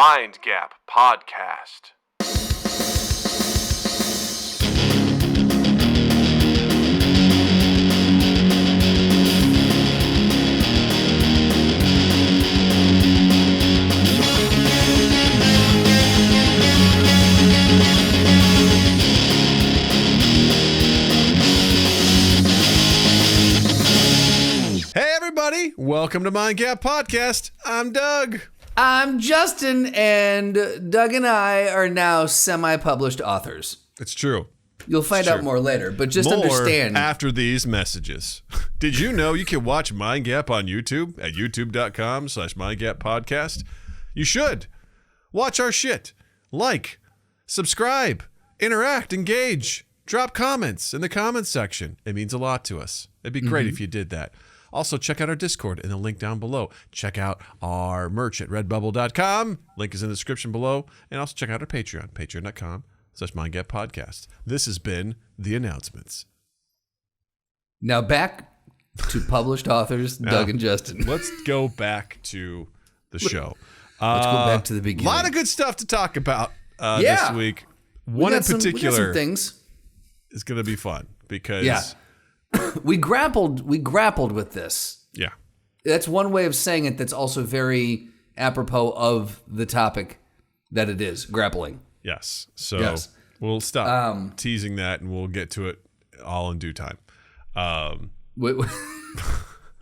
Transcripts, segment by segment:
Mind Gap Podcast. Hey everybody, welcome to Mind Gap Podcast. I'm Doug. I'm Justin, and Doug and I are now semi-published authors. It's true. You'll find out more later, but just More understand. after these messages. Did you know you can watch Mind Gap on YouTube at youtube.com/mindgappodcast? You should. Watch our shit. Like, subscribe, interact, engage, drop comments in the comments section. It means a lot to us. It'd be great if you did that. Also, check out our Discord in the link down below. Check out our merch at redbubble.com. Link is in the description below. And also check out our Patreon, patreon.com/mindgappodcast. This has been the announcements. Now back to published authors, Doug and Justin. Let's go back to the show. Let's go back to the beginning. A lot of good stuff to talk about this week. One in particular some things. is going to be fun because... We grappled with this. Yeah. That's one way of saying it that's also very apropos of the topic that it is, grappling. Yes. So we'll stop teasing that and we'll get to it all in due time. We'll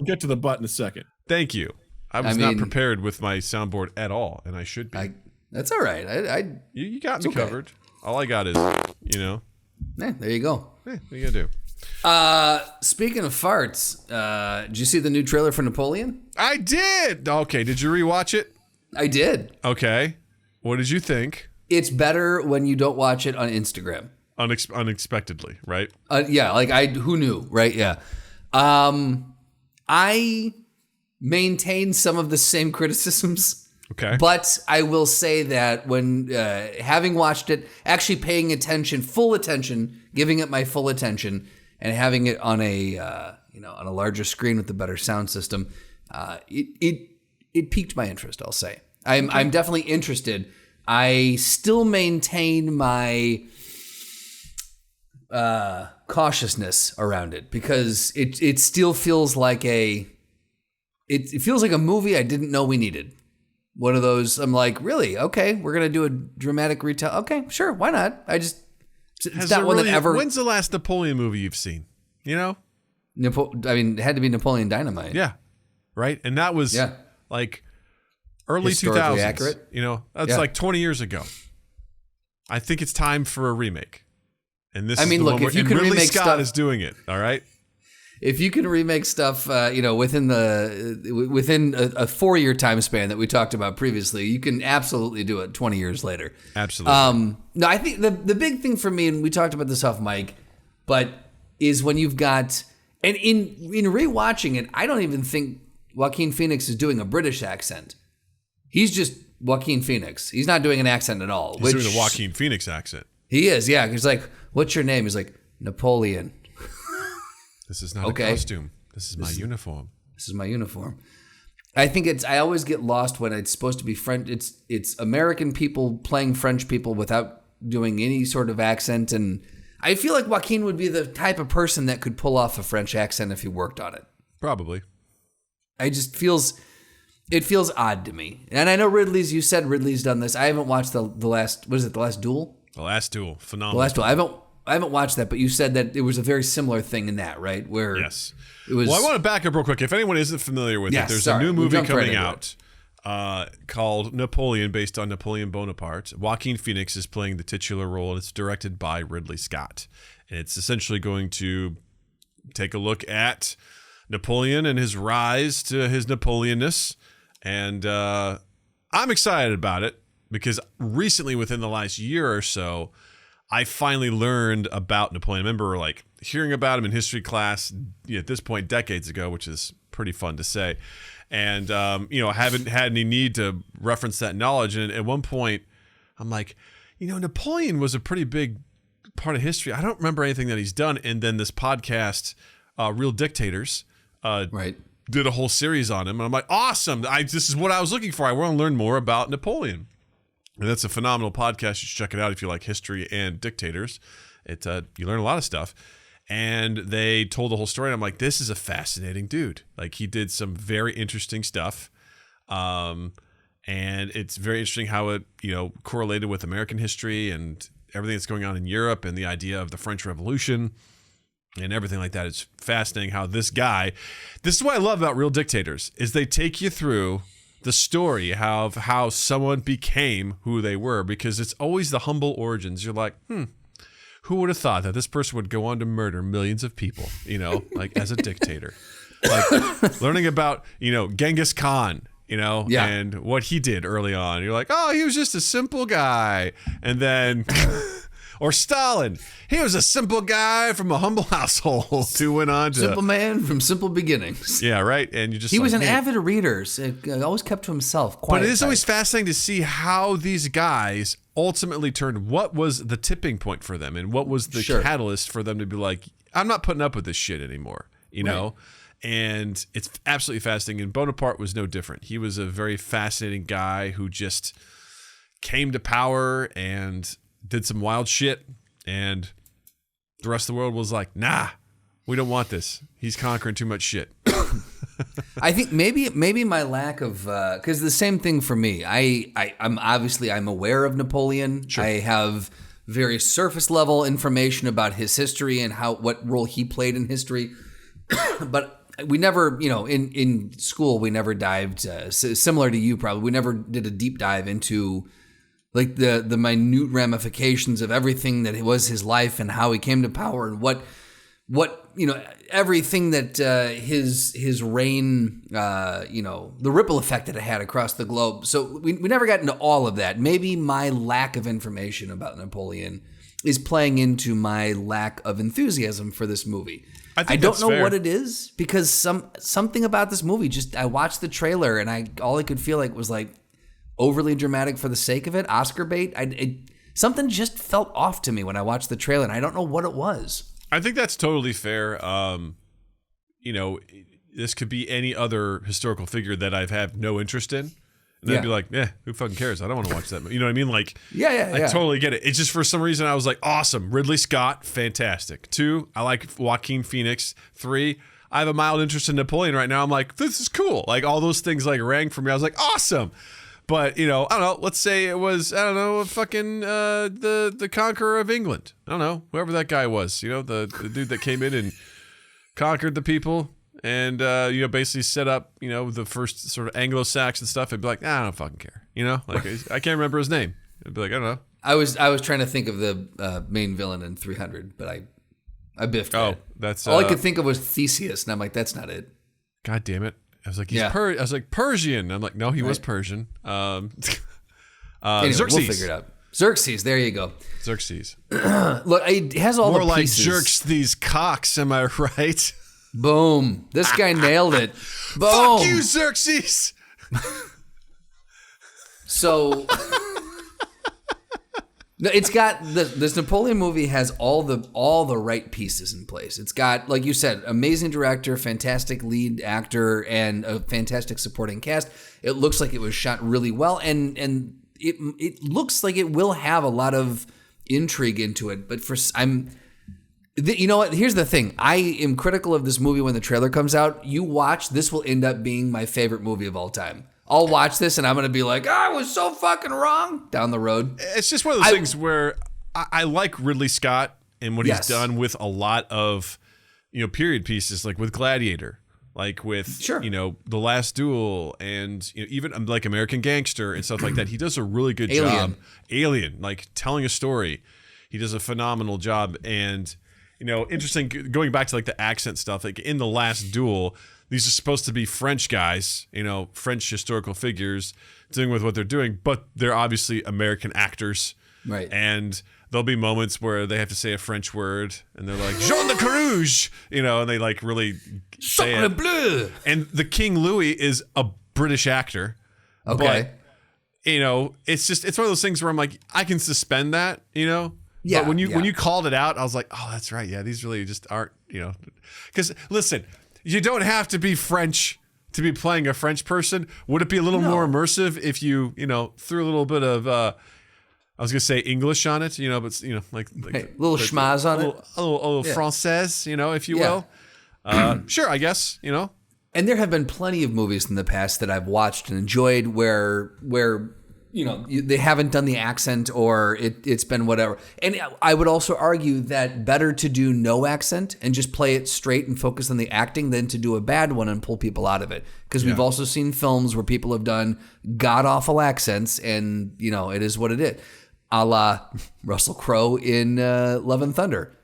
get to the butt in a second. Thank you. I was not prepared with my soundboard at all, and I should be. That's all right. You got me covered. All I got is, Yeah, there you go. what are you going to do? Speaking of farts, did you see the new trailer for Napoleon? I did. Okay. Did you rewatch it? I did. Okay. What did you think? It's better when you don't watch it on Instagram. Unexpectedly, right? Who knew, right? Yeah. I maintain some of the same criticisms. Okay. But I will say that when having watched it, actually paying attention, full attention, giving it my full attention, and having it on a on a larger screen with a better sound system, it piqued my interest. I'll say I'm definitely interested. I still maintain my cautiousness around it because it still feels like it feels like a movie I didn't know we needed. One of those, I'm like, really? Okay, we're going to do a dramatic retell. Okay, sure, why not? It's not one that ever... When's the last Napoleon movie you've seen? You know? it had to be Napoleon Dynamite. Yeah, right? And that was like early 2000s. Accurate? That's like 20 years ago. I think it's time for a remake. And this if you can Ridley remake Scott stuff... is doing it, all right? If you can remake stuff, within a 4-year time span that we talked about previously, you can absolutely do it 20 years later. Absolutely. No, I think the big thing for me, and we talked about this off mic, but is when you've got, and in rewatching it, I don't even think Joaquin Phoenix is doing a British accent. He's just Joaquin Phoenix. He's not doing an accent at all. He's doing a Joaquin Phoenix accent. He is, yeah. He's like, "What's your name?" He's like, "Napoleon." This is not a costume. This is my uniform. This is my uniform. I think I always get lost when it's supposed to be French. It's American people playing French people without doing any sort of accent. And I feel like Joaquin would be the type of person that could pull off a French accent if he worked on it. Probably. It feels odd to me. And I know you said Ridley's done this. I haven't watched the last, what is it, The Last Duel? The Last Duel. Phenomenal. The Last Duel. I haven't watched that, but you said that it was a very similar thing in that, right? Where yes. It was. Well, I want to back up real quick. If anyone isn't familiar with it, there's a new movie coming out called Napoleon, based on Napoleon Bonaparte. Joaquin Phoenix is playing the titular role, and it's directed by Ridley Scott. And it's essentially going to take a look at Napoleon and his rise to his Napoleonness. And I'm excited about it because recently, within the last year or so, I finally learned about Napoleon. I remember hearing about him in history class at this point decades ago, which is pretty fun to say. And, haven't had any need to reference that knowledge. And at one point, I'm like, Napoleon was a pretty big part of history. I don't remember anything that he's done. And then this podcast, Real Dictators, did a whole series on him. And I'm like, awesome. This is what I was looking for. I want to learn more about Napoleon. And that's a phenomenal podcast. You should check it out if you like history and dictators. You learn a lot of stuff. And they told the whole story. And I'm like, this is a fascinating dude. Like, he did some very interesting stuff. And it's very interesting how it, correlated with American history and everything that's going on in Europe and the idea of the French Revolution and everything like that. It's fascinating how this is what I love about real dictators, is they take you through the story of how someone became who they were, because it's always the humble origins. You're like, who would have thought that this person would go on to murder millions of people, like as a dictator, like learning about, Genghis Khan, and what he did early on. You're like, oh, he was just a simple guy. And then, or Stalin, he was a simple guy from a humble household who went on to simple man from simple beginnings. Yeah, right. And you just he was an avid reader. So always kept to himself. But it is always fascinating to see how these guys ultimately turned. What was the tipping point for them, and what was the catalyst for them to be like, I'm not putting up with this shit anymore. You know. And it's absolutely fascinating. And Bonaparte was no different. He was a very fascinating guy who just came to power and did some wild shit. And the rest of the world was like, nah, we don't want this. He's conquering too much shit. I think maybe my lack of, because the same thing for me. I'm aware of Napoleon. Sure. I have very surface level information about his history and what role he played in history. But we never, in school, we never dived, similar to you probably, we never did a deep dive into like the minute ramifications of everything that was his life and how he came to power and what everything that his reign, the ripple effect that it had across the globe. So we never got into all of that. Maybe my lack of information about Napoleon is playing into my lack of enthusiasm for this movie. I don't know what it is, because something about this movie, I watched the trailer and all I could feel like was like overly dramatic for the sake of it, Oscar bait. Something just felt off to me when I watched the trailer, and I don't know what it was. I think that's totally fair. This could be any other historical figure that I've had no interest in. And I'd be like, who fucking cares? I don't want to watch that. You know what I mean? Like, I totally get it. It's just for some reason I was like, awesome. Ridley Scott, fantastic. 2, I like Joaquin Phoenix. 3, I have a mild interest in Napoleon right now. I'm like, this is cool. Like, all those things like rang for me. I was like, awesome. But, I don't know. Let's say it was, fucking the conqueror of England. I don't know. Whoever that guy was. The dude that came in and conquered the people. And, basically set up, the first sort of Anglo-Saxon stuff. I'd be like, I don't fucking care. I can't remember his name. I'd be like, I don't know. I was trying to think of the main villain in 300, but I biffed it. That's all I could think of was Theseus, and I'm like, that's not it. God damn it! I was like, I was like Persian. I'm like, no, he was Persian. Anyway, Xerxes. We'll figure it out. Xerxes, there you go. Xerxes. Look, it has all more the like pieces. jerks these cocks. Am I right? Boom! This guy nailed it. Boom! Fuck you, Xerxes. So, no, it's got this Napoleon movie has all the right pieces in place. It's got, like you said, amazing director, fantastic lead actor, and a fantastic supporting cast. It looks like it was shot really well, and it looks like it will have a lot of intrigue into it. But you know what? Here's the thing. I am critical of this movie when the trailer comes out. You watch, this will end up being my favorite movie of all time. I'll watch this and I'm going to be like, I was so fucking wrong down the road. It's just one of those things where I like Ridley Scott and what he's done with a lot of, period pieces, like with Gladiator, like with, The Last Duel, and even like American Gangster and stuff like that. He does a really good job. Alien, like telling a story. He does a phenomenal job. And interesting, going back to like the accent stuff, like in The Last Duel, these are supposed to be French guys, French historical figures dealing with what they're doing, but they're obviously American actors. Right. And there'll be moments where they have to say a French word and they're like, Jean de Carouge, and they like really say it. Bleu. And the King Louis is a British actor. Okay. But, it's one of those things where I'm like, I can suspend that, Yeah, but when you called it out, I was like, oh, that's right. Yeah, these really just aren't, because listen, you don't have to be French to be playing a French person? Would it be a little more immersive if you threw a little bit of I was gonna say English on it, but like little schmaz on it, a little française, if you will. Sure, I guess, And there have been plenty of movies in the past that I've watched and enjoyed where they haven't done the accent or it's been whatever. And I would also argue that better to do no accent and just play it straight and focus on the acting than to do a bad one and pull people out of it. Because we've also seen films where people have done god-awful accents and, it is what it is. A la Russell Crowe in Love and Thunder.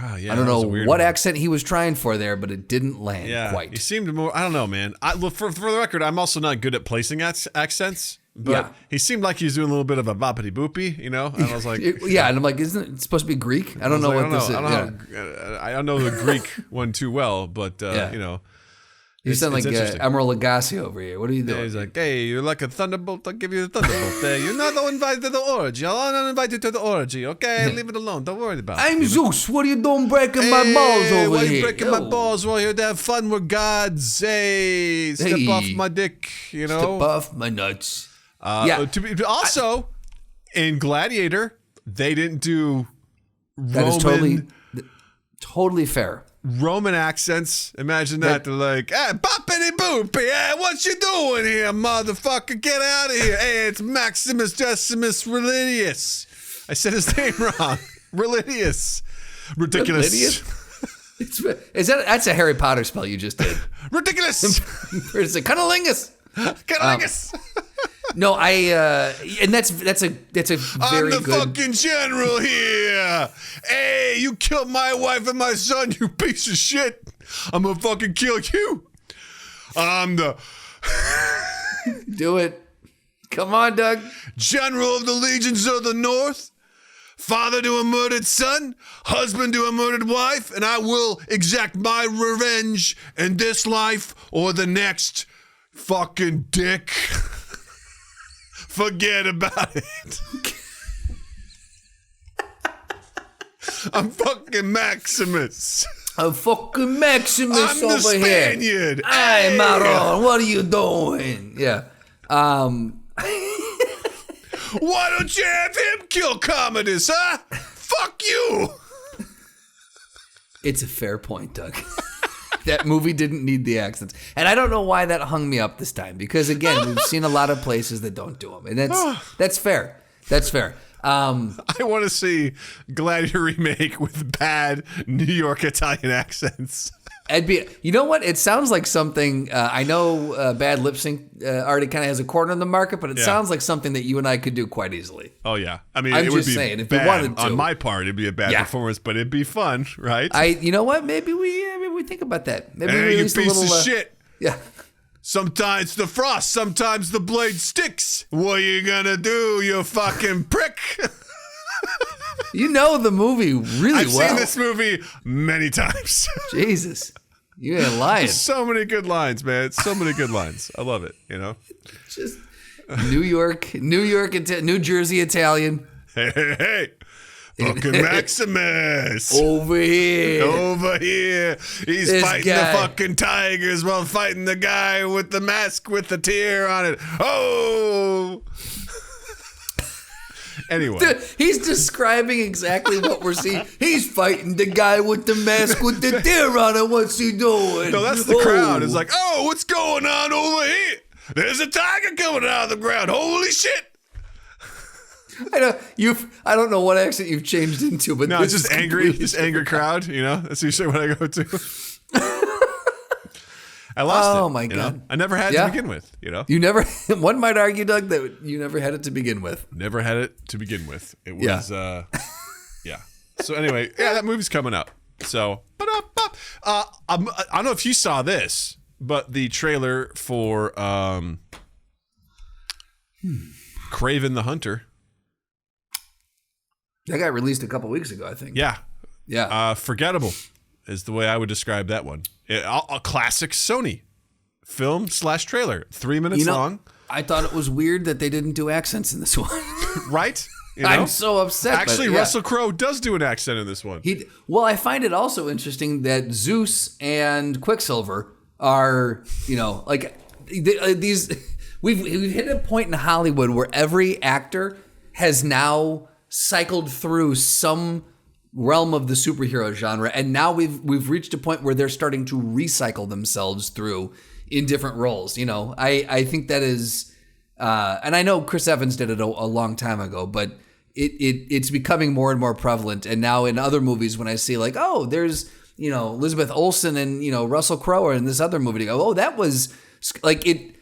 Oh, yeah, I don't know what accent he was trying for there, but it didn't land quite. He seemed more, I don't know, man. For the record, I'm also not good at placing accents. But he seemed like he was doing a little bit of a boppity boopy, and I was like... and I'm like, isn't it supposed to be Greek? I don't know what this is. I don't know the Greek one too well, but, You sound like Emeril Lagasse over here. What are you doing? Yeah, he's like, hey, you're like a thunderbolt. I'll give you a thunderbolt. You're not invited to the orgy. I'll not invite you to the orgy. Okay, leave it alone. Don't worry about it. I'm Zeus. What are you doing breaking my balls over why here? You breaking my balls? We're here to have fun with gods. Hey, step off my dick. Step off my nuts. Also, in Gladiator, they didn't do That is totally fair. Roman accents. Imagine that. They're like, hey, boppity boopy. Hey, what you doing here, motherfucker? Get out of here. Hey, it's Maximus Decimus Relidius. I said his name wrong. Relidius. Ridiculous. That's a Harry Potter spell you just did. Ridiculous. It's a cunnilingus. Cunnilingus. No, and that's a very good. I'm the fucking general here. Hey, you killed my wife and my son, you piece of shit. I'm gonna fucking kill you. I'm the Do it. Come on, Doug. General of the legions of the North, father to a murdered son, husband to a murdered wife, and I will exact my revenge in this life or the next. Fucking dick. Forget about it. I'm fucking Maximus. I'm fucking Maximus I'm over the Spaniard. here. Hey, Maron, what are you doing? Yeah. Why don't you have him kill Commodus, huh? Fuck you. It's a fair point, Doug. That movie didn't need the accents. And I don't know why that hung me up this time. Because, again, we've seen a lot of places that don't do them. And that's fair. That's fair. I want to see Gladiator remake with bad New York Italian accents. You know what? It sounds like something, I know bad lip sync already kind of has a corner in the market, but it sounds like something that you and I could do quite easily. Oh, yeah. I mean, I'm it would just be saying, if bad. you wanted to. On my part, it'd be a bad performance, but it'd be fun, right? You know what? Maybe we think about that. Maybe we you release piece a little, of shit. Yeah. Sometimes the frost, sometimes the blade sticks. What are you gonna do, you fucking prick? You know the movie really I've seen this movie many times. Jesus. You ain't lying. So many good lines, man. So many good lines. I love it, Just New York, New Jersey Italian. Hey. Fucking Maximus. Over here. He's This fighting guy. the fucking tigers while fighting the guy with the mask with the tear on it. Oh. Anyway. Dude, he's describing exactly what we're seeing. He's fighting the guy with the mask with the deer on it. What's he doing? No, that's the crowd. It's like, oh, what's going on over here? There's a tiger coming out of the ground. Holy shit. I don't know what accent you've changed into, but no, it's just angry, angry crowd. That's usually what I go to. I lost it. Oh my god! I never had it to begin with. You never. One might argue, Doug, that you never had it to begin with. Never had it to begin with. It was, yeah. So anyway, that movie's coming up. So, I don't know if you saw this, but the trailer for Kraven the Hunter. That got released a couple weeks ago, I think. Yeah. Forgettable is the way I would describe that one. A classic Sony film/trailer, 3 minutes long. I thought it was weird that they didn't do accents in this one. Right? I'm so upset. Actually, Russell Crowe does do an accent in this one. Well, I find it also interesting that Zeus and Quicksilver are, like these. We've hit a point in Hollywood where every actor has now cycled through some realm of the superhero genre, and now we've reached a point where they're starting to recycle themselves through in different roles. I think that is, and I know Chris Evans did it a long time ago, but it's becoming more and more prevalent. And now in other movies, when I see like, oh, there's Elizabeth Olsen and Russell Crowe are in this other movie, to go, oh, that was like it.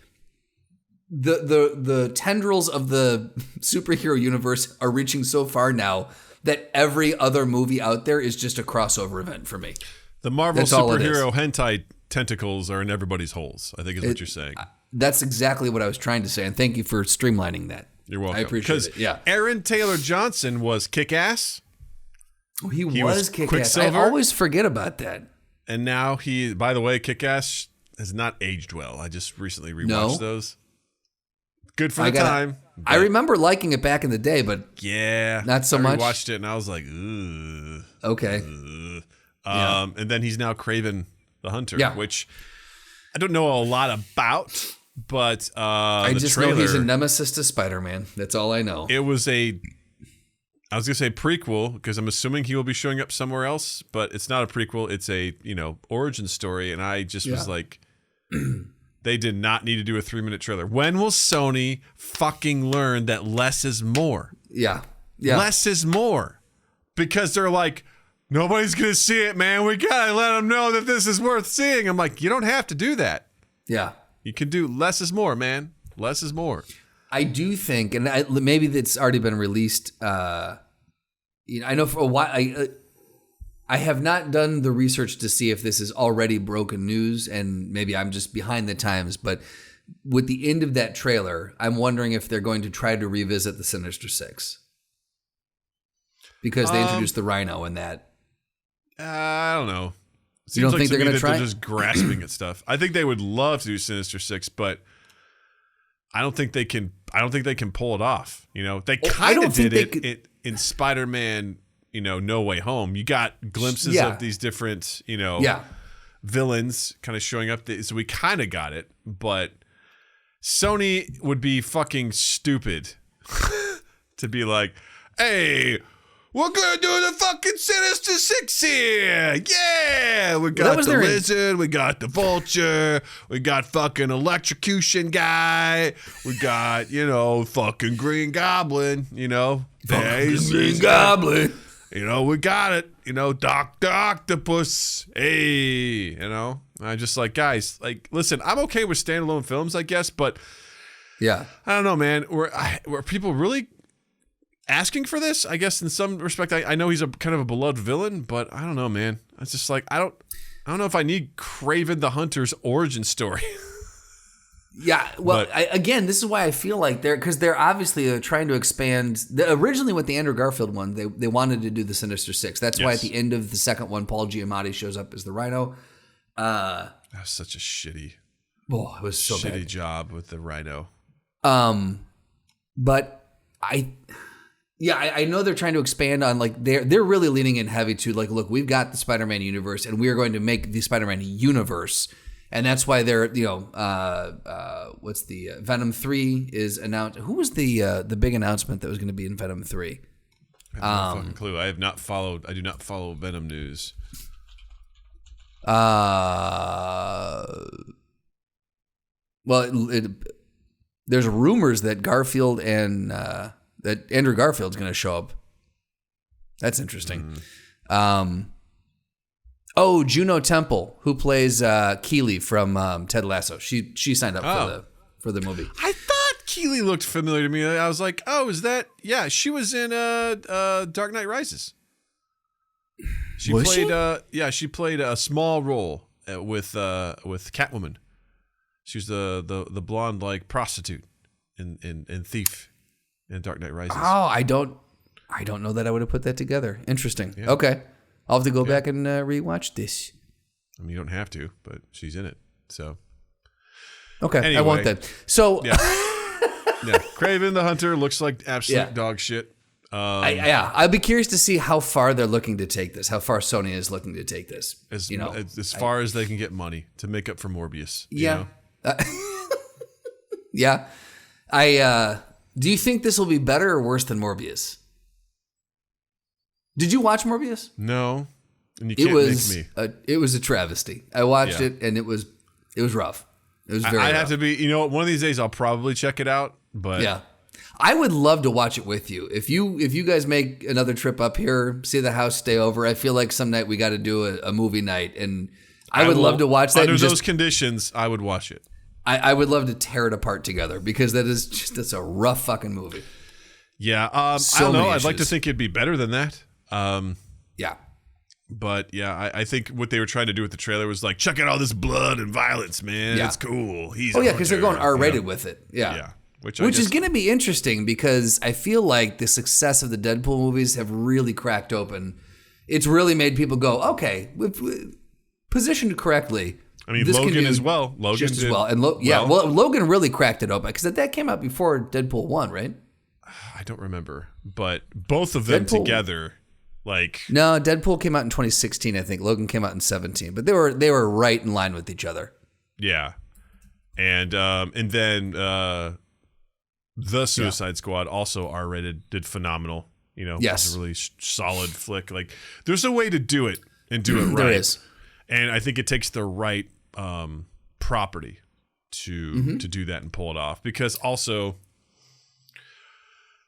The tendrils of the superhero universe are reaching so far now that every other movie out there is just a crossover event for me. The Marvel superhero hentai tentacles are in everybody's holes, I think is what you're saying. That's exactly what I was trying to say, and thank you for streamlining that. You're welcome. I appreciate it. Yeah. Aaron Taylor Johnson was Kick-Ass. Oh, he was Kick-Ass. I always forget about that. And now by the way, Kick-Ass has not aged well. I just recently rewatched those. Good for the time. I remember liking it back in the day, but not so much. I watched it and I was like, ugh. Okay. Ugh. And then he's now Kraven the Hunter, which I don't know a lot about, but I just know he's a nemesis to Spider-Man. That's all I know. It was I was going to say prequel because I'm assuming he will be showing up somewhere else, but it's not a prequel. It's a, origin story. And I just was like, they did not need to do a 3-minute trailer. When will Sony fucking learn that less is more? Yeah. Less is more. Because they're like, nobody's going to see it, man. We got to let them know that this is worth seeing. I'm like, you don't have to do that. Yeah. You can do less is more, man. Less is more. I do think, and maybe it's already been released. I know for a while, I have not done the research to see if this is already broken news, and maybe I'm just behind the times, but with the end of that trailer, I'm wondering if they're going to try to revisit the Sinister Six. Because they introduced the Rhino in that. I don't know. You don't think they're going to try? They're just grasping at stuff. I think they would love to do Sinister Six, but I don't think they can pull it off. They kind of did it in Spider-Man, No Way Home. You got glimpses of these different, villains kind of showing up. So we kind of got it, but Sony would be fucking stupid to be like, hey, we're going to do the fucking Sinister Six here. Yeah. We got the Lizard. We got the Vulture. We got fucking Electrocution Guy. We got, fucking Green Goblin, Fucking Green Goblin. We got it. Dr. Octopus. Hey, I just like, guys, like, listen, I'm okay with standalone films, I guess, but I don't know, man. Were people really asking for this? I guess in some respect, I know he's a kind of a beloved villain, but I don't know, man. It's just like, I don't know if I need Kraven the Hunter's origin story. Yeah, well, again, this is why I feel like they're obviously trying to expand. Originally, with the Andrew Garfield one, they wanted to do the Sinister Six. That's why at the end of the second one, Paul Giamatti shows up as the Rhino. That was such a shitty, it was so shitty bad. job with the Rhino. But I know they're trying to expand on, like, they're really leaning in heavy to, like, look, we've got the Spider-Man universe, and we are going to make the Spider-Man universe. And that's why they're, what's the Venom 3 is announced. Who was the big announcement that was going to be in Venom 3? I have no fucking clue. I do not follow Venom news. There's rumors that Garfield and that Andrew Garfield's going to show up. That's interesting. Juno Temple, who plays Keeley from Ted Lasso. She signed up for the movie. I thought Keeley looked familiar to me. I was like, oh, is that? Yeah, she was in Dark Knight Rises. She played a small role with Catwoman. She was the blonde like prostitute in Thief in Dark Knight Rises. Oh, I don't know that I would have put that together. Interesting. Yeah. Okay. I'll have to go back and rewatch this. I mean, you don't have to, but she's in it, so. Okay, anyway, I want that. So. Yeah. Kraven the Hunter looks like absolute dog shit. I'd be curious to see how far they're looking to take this, how far Sony is looking to take this. As far as they can get money to make up for Morbius. Yeah. Yeah. Do you think this will be better or worse than Morbius? Did you watch Morbius? No. And you can't make me. It was a travesty. I watched it and it was rough. It was very rough. I'd have to be, one of these days I'll probably check it out, but yeah. I would love to watch it with you. If you guys make another trip up here, see the house, stay over. I feel like some night we got to do a movie night, and I would love to watch that. Under those conditions, I would watch it. I would love to tear it apart together because that's a rough fucking movie. Yeah, I don't know. I'd like to think it'd be better than that. Yeah. But yeah, I think what they were trying to do with the trailer was like, check out all this blood and violence, man. Yeah. It's cool. Because they're going R-rated with it. Yeah. Yeah. Which is going to be interesting because I feel like the success of the Deadpool movies have really cracked open. It's really made people go, okay, positioned correctly. I mean, Logan as well. Logan just as well. And Logan really cracked it open because that came out before Deadpool 1, right? I don't remember, but both of them together, like no, Deadpool came out in 2016, I think. Logan came out in 2017, but they were right in line with each other. Yeah, and then the Suicide Squad, also R-rated, did phenomenal. Yes, it was a really solid flick. Like, there's a way to do it and do it right. There is, and I think it takes the right property to do that and pull it off. Because also,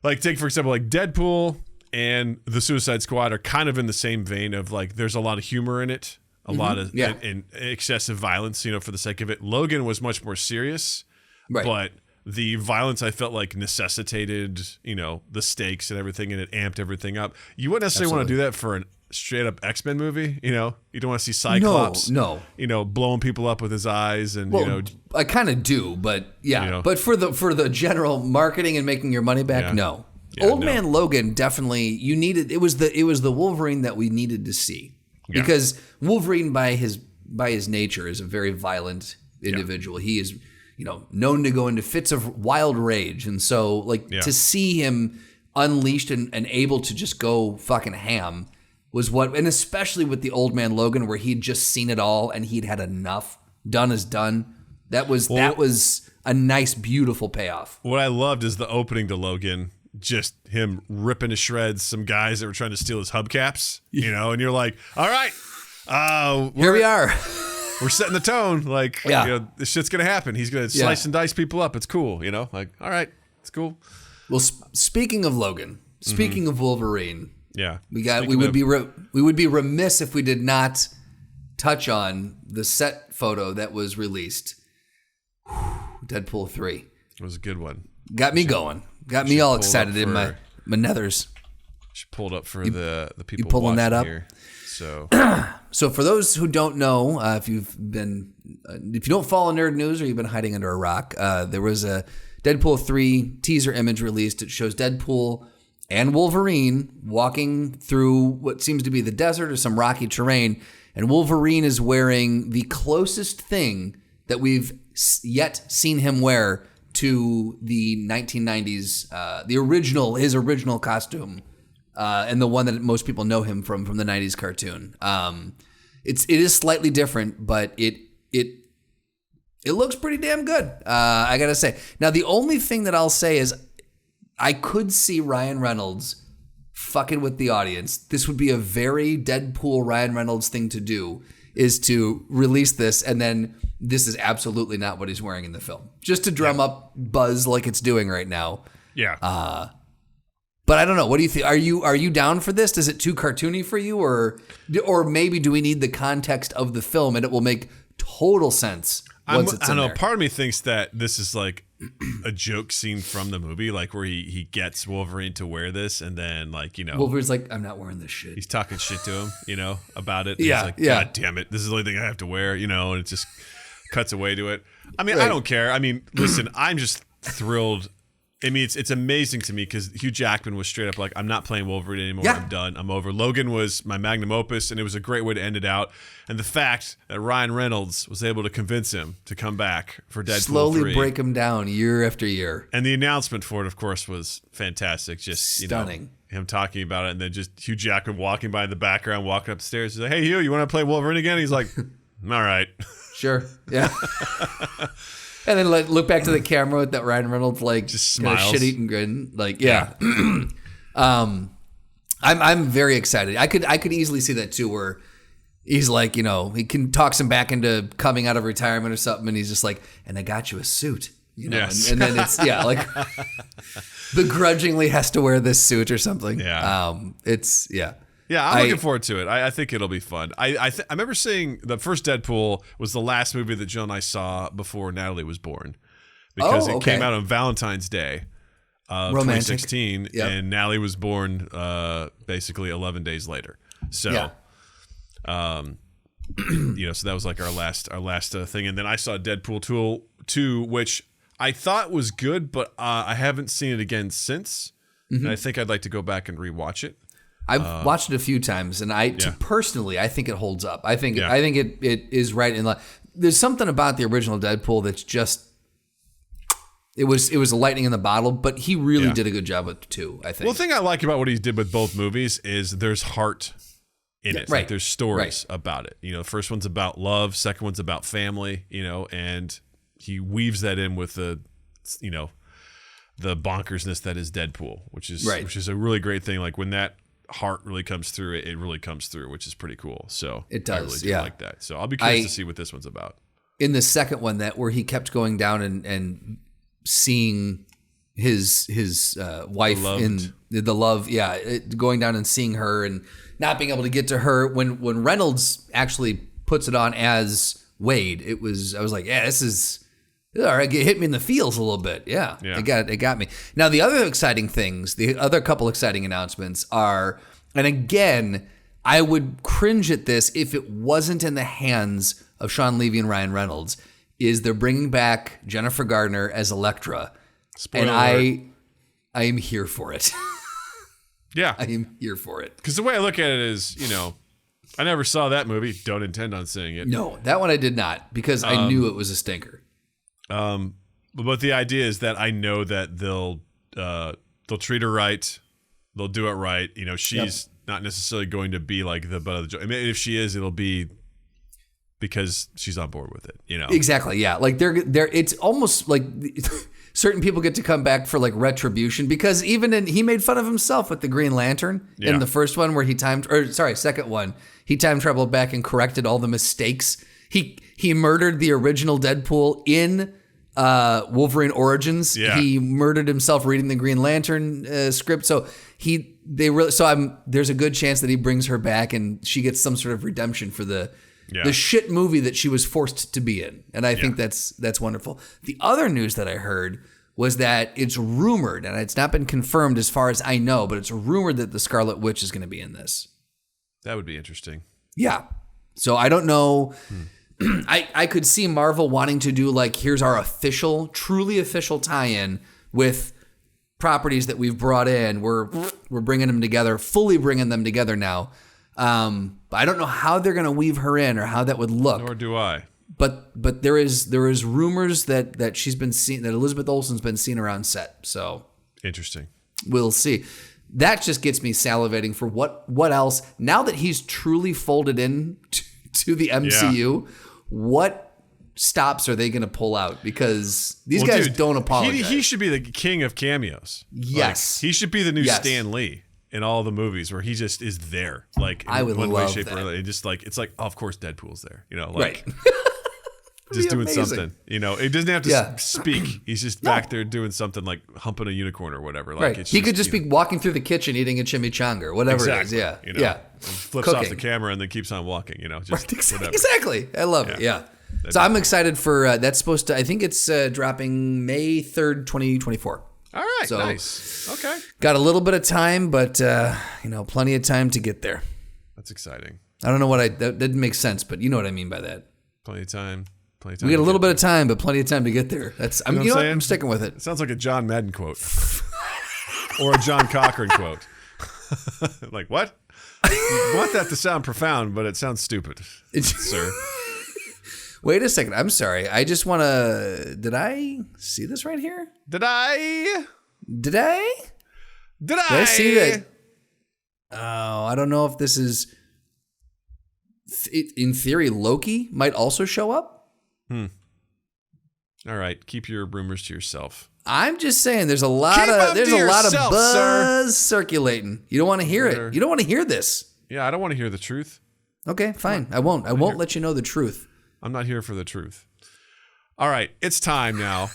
like, take for example, like Deadpool and the Suicide Squad are kind of in the same vein of like, there's a lot of humor in it, a lot of and excessive violence, for the sake of it. Logan was much more serious, right? But the violence I felt like necessitated, the stakes and everything, and it amped everything up. You wouldn't necessarily want to do that for a straight up X-Men movie, You don't want to see Cyclops, no, blowing people up with his eyes, and I kind of do, but yeah, but for the general marketing and making your money back, no. Old Man Logan definitely it was the Wolverine that we needed to see because Wolverine by his nature is a very violent individual. He is known to go into fits of wild rage, and so to see him unleashed and able to just go fucking ham was and especially with the Old Man Logan where he'd just seen it all and he'd had enough. Done is done. That was a nice, beautiful payoff. What I loved is the opening to Logan. Just him ripping to shreds some guys that were trying to steal his hubcaps, and you're like, all right, here we are. We're setting the tone. Like, this shit's going to happen. He's going to slice and dice people up. It's cool. Like, all right, it's cool. Well, speaking of Logan, speaking of Wolverine, we would be remiss if we did not touch on the set photo that was released. Deadpool 3. It was a good one. Got me going. Got me all excited in my nethers. She pulled up for the people. You pulling that up? Here, so, so for those who don't know, if you don't follow nerd news or you've been hiding under a rock, there was a Deadpool 3 teaser image released. It shows Deadpool and Wolverine walking through what seems to be the desert or some rocky terrain, and Wolverine is wearing the closest thing that we've yet seen him wear to the 1990s, his original costume, and the one that most people know him from the 90s cartoon. It is slightly different, but it looks pretty damn good. I gotta say. Now, the only thing that I'll say is I could see Ryan Reynolds fucking with the audience. This would be a very Deadpool Ryan Reynolds thing to do, is to release this and then this is absolutely not what he's wearing in the film, just to drum up buzz like it's doing right now. Yeah. But I don't know. What do you think? Are you down for this? Is it too cartoony for you, or maybe do we need the context of the film and it will make total sense once it's in there? I don't know. Part of me thinks that this is like a joke scene from the movie, like where he gets Wolverine to wear this, and then Wolverine's like, I'm not wearing this shit. He's talking shit to him, about it. Yeah, he's like, God damn it, this is the only thing I have to wear, and it just cuts away to it. I mean, right. I don't care. I mean, listen, I'm just thrilled I mean, it's amazing to me because Hugh Jackman was straight up like, I'm not playing Wolverine anymore. Yeah. I'm done. I'm over. Logan was my magnum opus, and it was a great way to end it out. And the fact that Ryan Reynolds was able to convince him to come back for Deadpool Slowly 3. break him down year after year. And the announcement for it, of course, was fantastic. Just stunning. Him talking about it, and then just Hugh Jackman walking by in the background, walking upstairs. He's like, "Hey, Hugh, you want to play Wolverine again?" He's like, "All right." Sure. Yeah. And then look back to the camera with that Ryan Reynolds just smiles, shit-eating grin. Like, yeah. I'm very excited. I could easily see that too, where he's like, he can talks him back into coming out of retirement or something, and he's just like, "And I got you a suit." Yes. and then it's like begrudgingly has to wear this suit or something. Yeah. Yeah, I'm looking forward to it. I think it'll be fun. I remember seeing the first Deadpool was the last movie that Jill and I saw before Natalie was born, because it came out on Valentine's Day of 2016, and Natalie was born basically 11 days later. So, so that was like our last thing, and then I saw Deadpool 2, which I thought was good, but I haven't seen it again since, and I think I'd like to go back and rewatch it. I've watched it a few times, and personally, I think it holds up. I think it is right in line. There's something about the original Deadpool that's just it was a lightning in the bottle, but he really did a good job with 2, I think. Well, the thing I like about what he did with both movies is there's heart in it. Right. Like there's stories about it. The first one's about love, second one's about family, and he weaves that in with the bonkersness that is Deadpool, which is a really great thing. Like when that heart really comes through, it really comes through, which is pretty cool. So it does. I really do like that. So I'll be curious to see what this one's about. In the second one, where he kept going down and seeing his wife in the love, going down and seeing her and not being able to get to her. When Reynolds actually puts it on as Wade, I was like, this is. All right, it hit me in the feels a little bit. Yeah. It got me. Now, the other couple exciting announcements are, and again, I would cringe at this if it wasn't in the hands of Sean Levy and Ryan Reynolds, is they're bringing back Jennifer Gardner as Elektra. Spoiler alert. I am here for it. Yeah. I am here for it. Because the way I look at it is, I never saw that movie. Don't intend on seeing it. No, that one I did not, because I knew it was a stinker. But the idea is that I know that they'll treat her right, they'll do it right. She's not necessarily going to be like the butt of the joke. I mean, if she is, it'll be because she's on board with it. Exactly. Yeah. Like they're. It's almost like certain people get to come back for like retribution, because he made fun of himself with the Green Lantern in the first one where second one, he time traveled back and corrected all the mistakes. He murdered the original Deadpool in Wolverine Origins. Yeah. He murdered himself reading the Green Lantern script. So there's a good chance that he brings her back and she gets some sort of redemption for the shit movie that she was forced to be in. And I think that's wonderful. The other news that I heard was that it's rumored, and it's not been confirmed as far as I know, but it's rumored that the Scarlet Witch is going to be in this. That would be interesting. Yeah. So I don't know. I could see Marvel wanting to do like, here's our truly official tie-in with properties that we've brought in. We're bringing them together, fully bringing them together now. But I don't know how they're going to weave her in or how that would look. Nor do I. But there is rumors that she's been seen, that Elizabeth Olsen's been seen around set. So interesting. We'll see. That just gets me salivating for what else. Now that he's truly folded in to the MCU, what stops are they going to pull out? Because these guys don't apologize. He should be the king of cameos. Yes. He should be the new Stan Lee in all the movies where he just is there. Like in I would one love way, shape, that. or other. Just like, it's like, oh, of course Deadpool's there. Right. Just doing amazing. something. It doesn't have to speak. He's just back there doing something, like humping a unicorn or whatever. Like, right. it's He could just be walking through the kitchen eating a chimichanga or whatever it is. Yeah. Flips off the camera and then keeps on walking. Just whatever. Exactly. I love it. Yeah. So I'm excited for that's supposed to. I think it's dropping May 3rd, 2024. All right. So, nice. Okay. Got a little bit of time, but plenty of time to get there. That's exciting. I don't know that didn't make sense, but you know what I mean by that. Plenty of time. We got a little bit of time, but plenty of time to get there. I'm sticking with it. It sounds like a John Madden quote or a John Cochran quote. Like, what? You want that to sound profound, but it sounds stupid, sir. Wait a second. I'm sorry. I just want to... Did I see this right here? Did I see that? Oh, I don't know if this is... In theory, Loki might also show up. All right. Keep your rumors to yourself. I'm just saying there's a lot of buzz circulating. You don't want to hear it. You don't want to hear this. Yeah, I don't want to hear the truth. Okay, fine. I won't let you know the truth. I'm not here for the truth. All right, it's time now.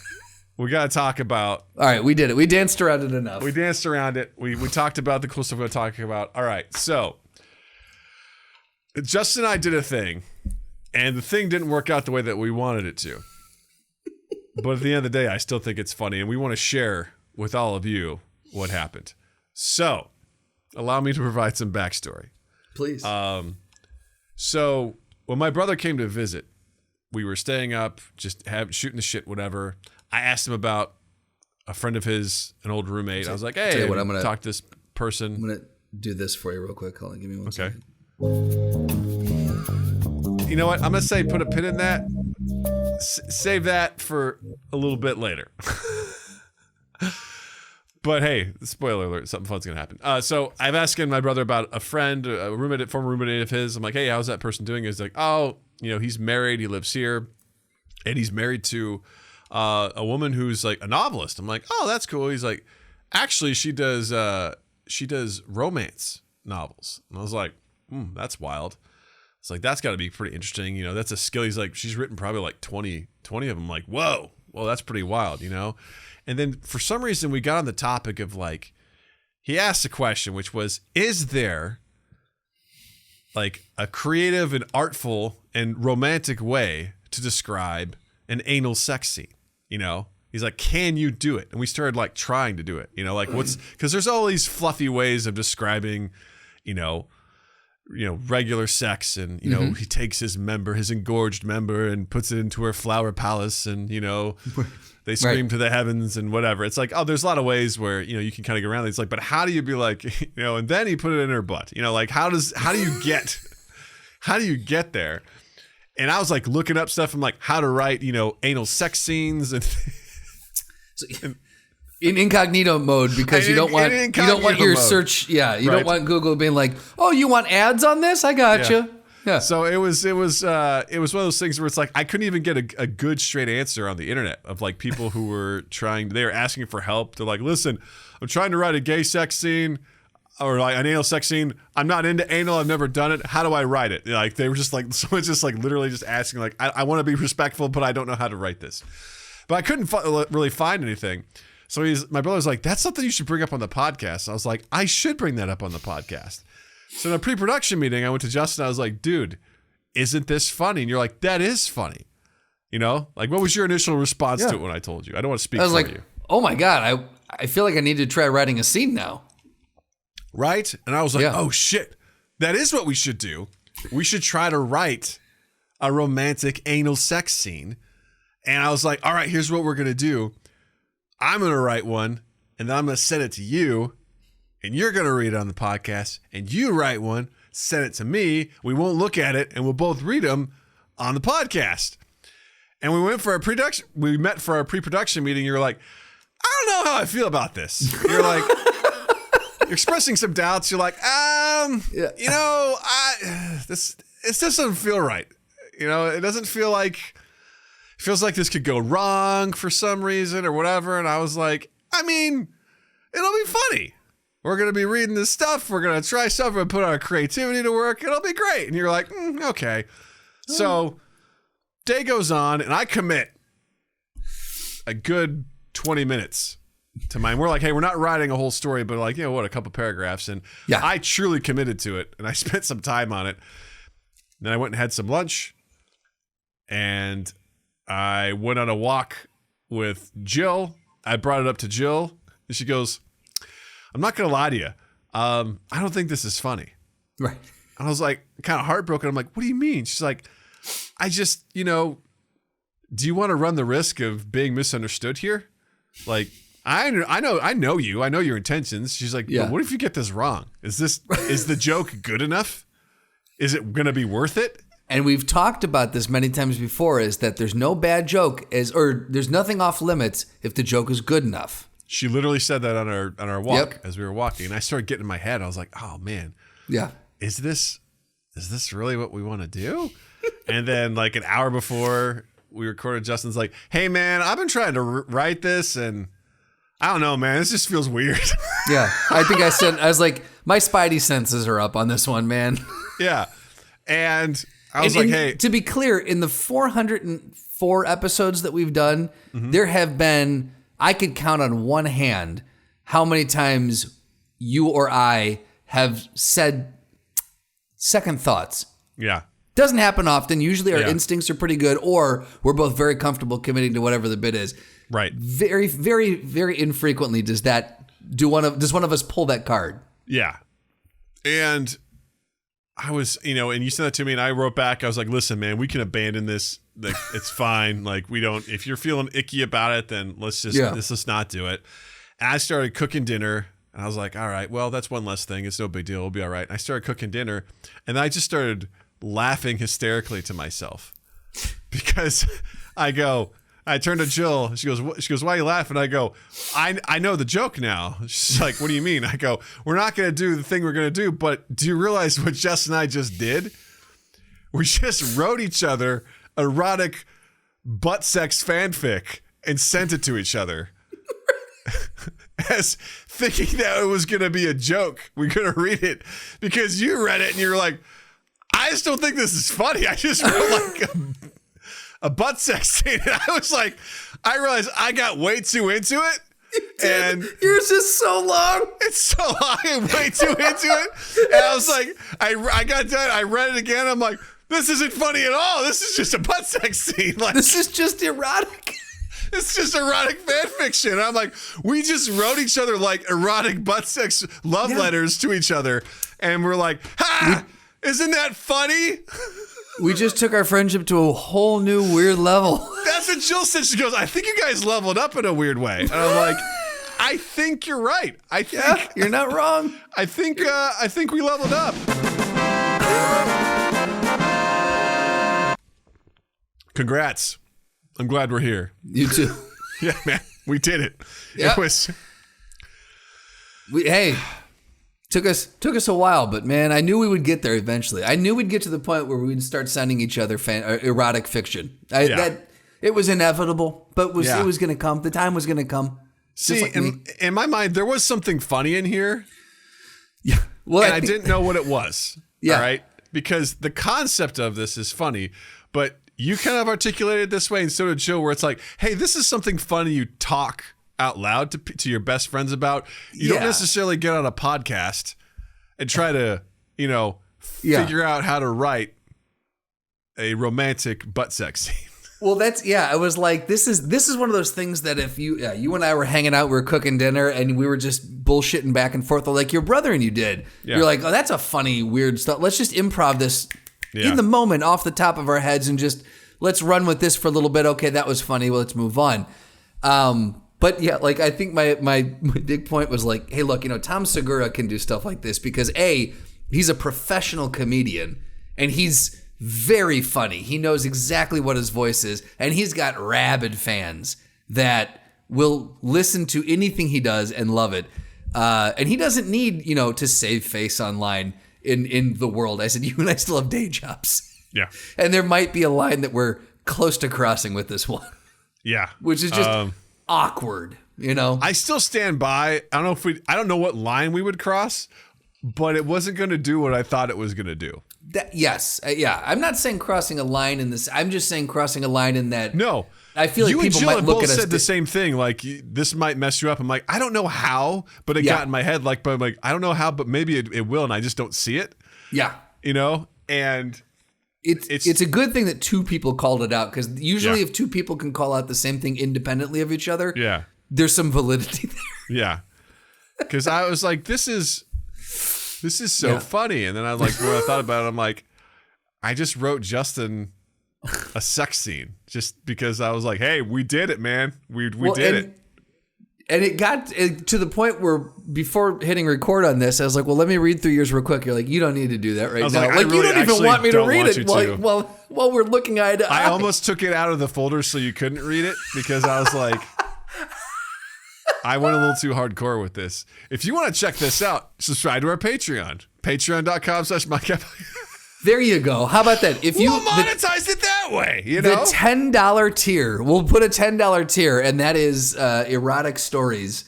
We got to talk about... All right, we did it. We danced around it enough. We danced around it. We talked about the cool stuff we're talking about. All right, so Justin and I did a thing, and the thing didn't work out the way that we wanted it to. But at the end of the day, I still think it's funny, and we want to share with all of you what happened. So, allow me to provide some backstory. Please. So, when my brother came to visit, we were staying up, just shooting the shit, whatever. I asked him about a friend of his, an old roommate. I was like, hey, I'm gonna talk to this person. I'm going to do this for you real quick. Hold on, give me one second. You know what? I'm going to say put a pin in that. Save that for a little bit later. But hey, spoiler alert, something fun's going to happen. So I've asked my brother about a friend, former roommate of his. I'm like, hey, how's that person doing? He's like, oh, he's married. He lives here. And he's married to a woman who's like a novelist. I'm like, oh, that's cool. He's like, actually, she does romance novels. And I was like, that's wild. It's like, that's got to be pretty interesting. That's a skill. He's like, she's written probably like 20 of them. I'm like, whoa, well, that's pretty wild, And then for some reason, we got on the topic of like, he asked a question, which was, is there like a creative and artful and romantic way to describe an anal sex scene? He's like, can you do it? And we started like trying to do it, like because there's all these fluffy ways of describing, regular sex, and he takes his engorged member and puts it into her flower palace, and they scream to the heavens and whatever. It's like, oh, there's a lot of ways where you can kind of get around it. It's like, but how do you be like, and then he put it in her butt, like how do you get there? And I was like looking up stuff from like how to write anal sex scenes and in incognito mode, because you don't want your mode. Search. Yeah, you don't want Google being like, "Oh, you want ads on this? I gotcha." Yeah. So it was one of those things where it's like I couldn't even get a good straight answer on the internet of like people who were they were asking for help. They're like, "Listen, I'm trying to write a gay sex scene or like an anal sex scene. I'm not into anal. I've never done it. How do I write it?" Like they were just like, someone's just like literally just asking like, I want to be respectful, but I don't know how to write this. But I couldn't really find anything. So my brother's like, that's something you should bring up on the podcast. I was like, I should bring that up on the podcast. So in a pre-production meeting, I went to Justin. I was like, dude, isn't this funny? And you're like, that is funny. Like what was your initial response to it when I told you? I don't want to speak for you. Oh my God, I feel like I need to try writing a scene now. Right? And I was like, oh shit, that is what we should do. We should try to write a romantic anal sex scene. And I was like, all right, here's what we're going to do. I'm going to write one, and then I'm going to send it to you, and you're going to read it on the podcast, and you write one, send it to me. We won't look at it, and we'll both read them on the podcast. And we met for our pre-production meeting. You're like, I don't know how I feel about this. You're like, you're expressing some doubts. You're like, this doesn't feel right. It doesn't feel like... feels like this could go wrong for some reason or whatever. And I was like, it'll be funny. We're going to be reading this stuff. We're going to try stuff and put our creativity to work. It'll be great. And you're like, okay. So day goes on and I commit a good 20 minutes to mine. We're like, hey, we're not writing a whole story, but like, a couple paragraphs. And I truly committed to it. And I spent some time on it. Then I went and had some lunch, and I went on a walk with Jill. I brought it up to Jill, and she goes, I'm not going to lie to you. I don't think this is funny. Right. And I was like, kind of heartbroken. I'm like, what do you mean? She's like, I just, do you want to run the risk of being misunderstood here? Like, I know you. I know your intentions. She's like, but what if you get this wrong? Is the joke good enough? Is it going to be worth it? And we've talked about this many times before, is that there's no bad joke or there's nothing off limits if the joke is good enough. She literally said that on our walk as we were walking. And I started getting in my head. I was like, oh man. Yeah. Is this really what we want to do? And then like an hour before we recorded, Justin's like, hey man, I've been trying to write this and I don't know, man. This just feels weird. Yeah. I think I was like, my spidey senses are up on this one, man. Yeah. And I was like, hey. To be clear, in the 404 episodes that we've done, there have been, I could count on one hand how many times you or I have said second thoughts. Yeah. Doesn't happen often. Usually our instincts are pretty good, or we're both very comfortable committing to whatever the bit is. Right. Very, very, very infrequently does one of us pull that card. Yeah. And I was, and you sent that to me and I wrote back, I was like, listen, man, we can abandon this. Like, it's fine. Like, if you're feeling icky about it, then let's not do it. And I started cooking dinner and I was like, all right, well, that's one less thing. It's no big deal. We'll be all right. And I started cooking dinner and I just started laughing hysterically to myself because I turned to Jill. She goes, why are you laughing? I go, I know the joke now. She's like, what do you mean? I go, we're not going to do the thing we're going to do, but do you realize what Jess and I just did? We just wrote each other erotic butt sex fanfic and sent it to each other. As thinking that it was going to be a joke. We're going to read it because you read it and you're like, I just don't think this is funny. I just wrote like a butt sex scene. And I was like, I realized I got way too into it. And yours is so long. It's so long and way too into it. And I was like, I got done. I read it again. I'm like, this isn't funny at all. This is just a butt sex scene. Like, this is just erotic. It's just erotic fan fiction. And I'm like, we just wrote each other like erotic butt sex love letters to each other. And we're like, isn't that funny? We just took our friendship to a whole new weird level. That's what Jill said. She goes, I think you guys leveled up in a weird way. And I'm like, I think you're right. I think you're not wrong. I think we leveled up. Congrats. I'm glad we're here. You too. Yeah, man. We did it. Yep. It was. Took us a while, but man, I knew we would get there eventually. I knew we'd get to the point where we'd start sending each other erotic fiction. That it was inevitable, but it was going to come. The time was going to come. See, like in my mind, there was something funny in here. Yeah. Well, I didn't know what it was. Yeah. All right. Because the concept of this is funny, but you kind of articulated it this way, and so did Jill, where it's like, hey, this is something funny you talk out loud to your best friends about. You don't necessarily get on a podcast and try to, figure out how to write a romantic butt sex scene. Well, I was like, this is one of those things that if you and I were hanging out, we were cooking dinner and we were just bullshitting back and forth like your brother and you did. Yeah. You're like, oh, that's a funny, weird stuff. Let's just improv this in the moment off the top of our heads and just let's run with this for a little bit. Okay, that was funny. Well, let's move on. But yeah, like I think my big point was like, hey, look, Tom Segura can do stuff like this because he's a professional comedian and he's very funny. He knows exactly what his voice is, and he's got rabid fans that will listen to anything he does and love it. And he doesn't need, to save face online in the world. I said, you and I still have day jobs. Yeah. And there might be a line that we're close to crossing with this one. Yeah. Which is just awkward, I still stand by. I don't know what line we would cross, but it wasn't going to do what I thought it was going to do. Yes. I'm not saying crossing a line in this. I'm just saying crossing a line in that. No. I feel like people might look at us. You and Jill said the same thing. Like, this might mess you up. I'm like, I don't know how, but it got in my head. Like, but I'm like, I don't know how, but maybe it will, and I just don't see it. Yeah. And it's a good thing that two people called it out, because usually if two people can call out the same thing independently of each other, there's some validity there. Yeah. Because I was like, this is so funny. And then when I thought about it, I'm like, I just wrote Justin a sex scene just because I was like, hey, we did it, man. We did it. And it got to the point where before hitting record on this, I was like, well, let me read through yours real quick. You're like, you don't need to do that right now. Like you don't even want me to read it while we're looking eye to eye. I almost took it out of the folder so you couldn't read it because I was like, I went a little too hardcore with this. If you want to check this out, subscribe to our Patreon. Patreon.com/mycap. There you go. How about that? If you we'll monetize it that way, you the know? $10 tier. We'll put a $10 tier, and that is erotic stories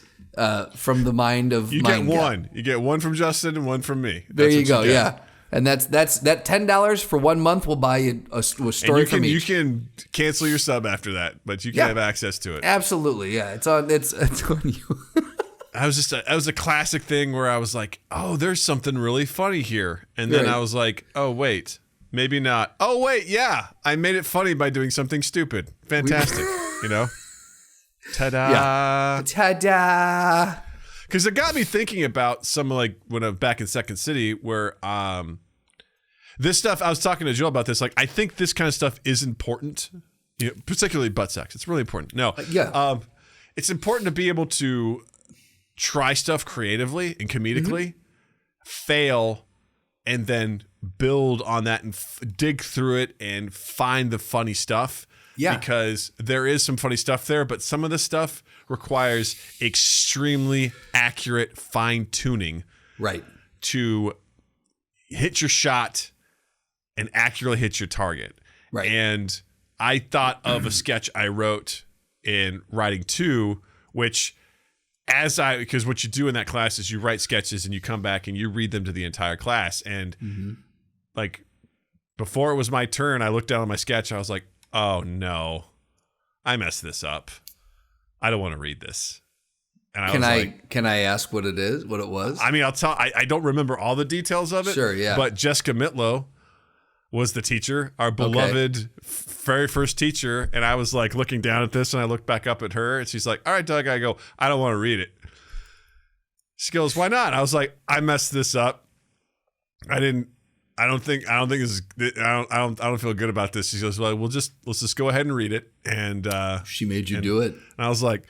from the mind of You Mind get Gap. one. You get one from Justin and one from me. There you go. Yeah. And that's that $10 for 1 month will buy you a story from each. You can cancel your sub after that, but you can have access to it. Absolutely. Yeah. It's on you. That was a classic thing where I was like, oh, there's something really funny here. And then I was like, oh, wait, maybe not. Oh, wait, yeah, I made it funny by doing something stupid. Fantastic, you know? Ta-da. Yeah. Ta-da. Because it got me thinking about some like when I'm back in Second City where this stuff, I was talking to Joe about this. Like, I think this kind of stuff is important, you know, particularly butt sex. It's really important. No. It's important to be able to try stuff creatively and comedically, fail, and then build on that and dig through it and find the funny stuff. Yeah. Because there is some funny stuff there, but some of the stuff requires extremely accurate fine tuning. Right. To hit your shot and accurately hit your target. Right. And I thought of a sketch I wrote in writing 2, which because what you do in that class is you write sketches and you come back and you read them to the entire class. And like before it was my turn, I looked down on my sketch. I was like, oh no, I messed this up. I don't want to read this. And can I ask what it is, what it was? I mean, I'll tell, I don't remember all the details of it. Sure. Yeah. But Jessica Mitlow was the teacher, our beloved very first teacher. And I was like looking down at this and I looked back up at her and she's like, all right, Doug. I go, I don't want to read it. She goes, why not? I was like, I messed this up. I don't think this is, I don't feel good about this. She goes, well, let's just go ahead and read it. And she made you do it. And I was like,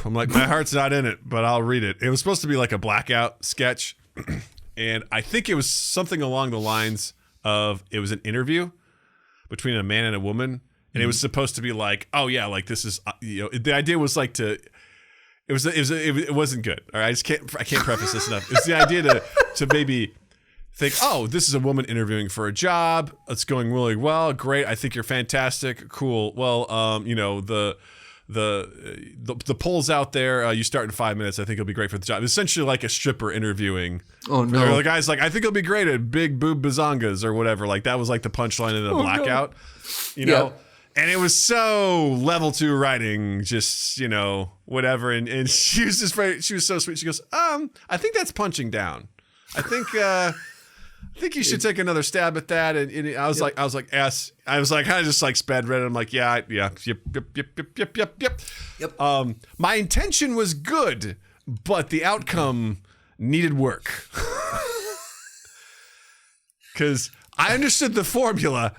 my heart's not in it, but I'll read it. It was supposed to be like a blackout sketch. And I think it was something along the lines of, it was an interview between a man and a woman. And it was supposed to be like, oh yeah, like this is, you know, the idea was like it wasn't good. All right. I can't preface this enough. It's the idea to maybe think, oh, this is a woman interviewing for a job. It's going really well. Great. I think you're fantastic. Cool. Well, you know, the poll's out there. You start in 5 minutes. I think it'll be great for the job. Essentially like a stripper interviewing. Oh no. Or the guy's like, I think it'll be great at big boob bazongas or whatever. Like that was like the punchline in a blackout, you know? Yep. And it was so level 2 writing, just, you know, whatever. And she was she was so sweet. She goes, I think that's punching down. I think you should take another stab at that. And I was like, yes. I was like, kind of just like sped read it. I'm like, yep. My intention was good, but the outcome needed work. Because I understood the formula.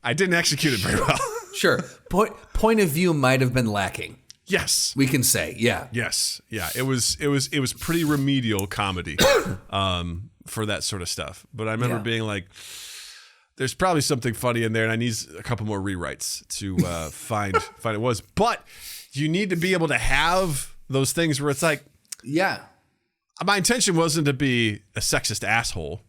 I didn't execute it very well. Sure. Point of view might have been lacking. Yes. We can say, yeah. Yes. Yeah. It was pretty remedial comedy. For that sort of stuff. But I remember being like, there's probably something funny in there and I need a couple more rewrites to find it was. But you need to be able to have those things where it's like, yeah, my intention wasn't to be a sexist asshole,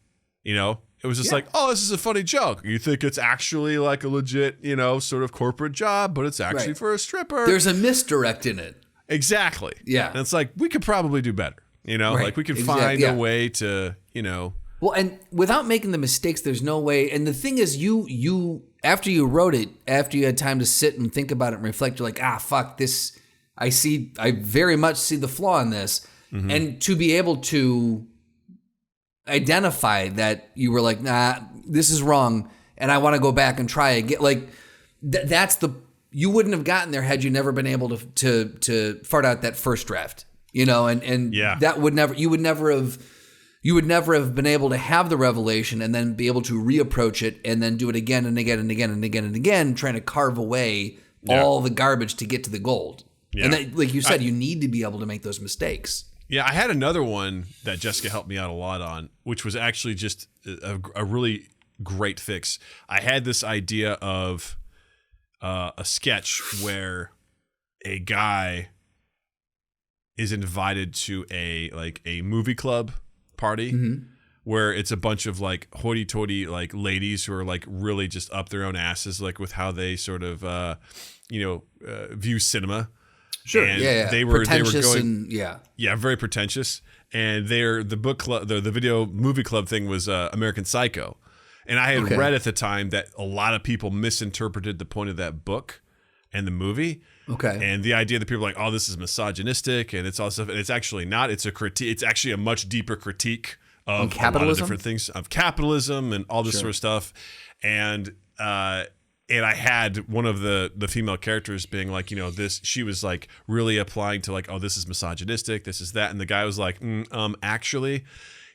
you know? It was just like, oh, this is a funny joke. You think it's actually like a legit, you know, sort of corporate job, but it's actually for a stripper. There's a misdirect in it. Exactly. Yeah. And it's like, we could probably do better. You know, like we could find a way to, you know. Well, and without making the mistakes, there's no way. And the thing is, you after you wrote it, after you had time to sit and think about it and reflect, you're like, fuck this. I very much see the flaw in this. Mm-hmm. And to be able to identify that you were like, nah, this is wrong. And I want to go back and try again. Like you wouldn't have gotten there had you never been able to fart out that first draft. You know, and that would never, you would never have you would never have been able to have the revelation and then be able to reapproach it and then do it again and again and again and again and again, trying to carve away all the garbage to get to the gold. Yeah. And that, like you said, you need to be able to make those mistakes. Yeah, I had another one that Jessica helped me out a lot on, which was actually just a really great fix. I had this idea of a sketch where a guy is invited to a movie club party where it's a bunch of like hoity-toity like ladies who are like really just up their own asses, like with how they sort of view cinema. Sure. And they were going very pretentious. And the book club, the video movie club thing was American Psycho. And I had read at the time that a lot of people misinterpreted the point of that book and the movie. Okay. And the idea that people are like, oh, this is misogynistic and it's all stuff, and it's actually not. It's a critique. It's actually a much deeper critique of a lot of different things, of capitalism and all this sort of stuff. And I had one of the female characters being like, she was like really applying to like, oh, this is misogynistic, this is that. And the guy was like, actually,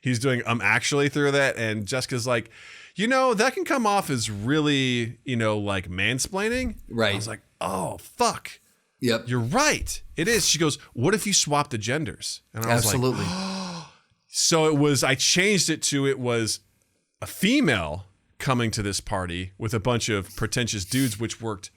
he's doing actually through that. And Jessica's like, that can come off as really, like mansplaining. Right. I was like, oh, fuck. Yep. You're right. It is. She goes, what if you swap the genders? And I was Absolutely. like, oh. So I changed it to, it was a female coming to this party with a bunch of pretentious dudes, which worked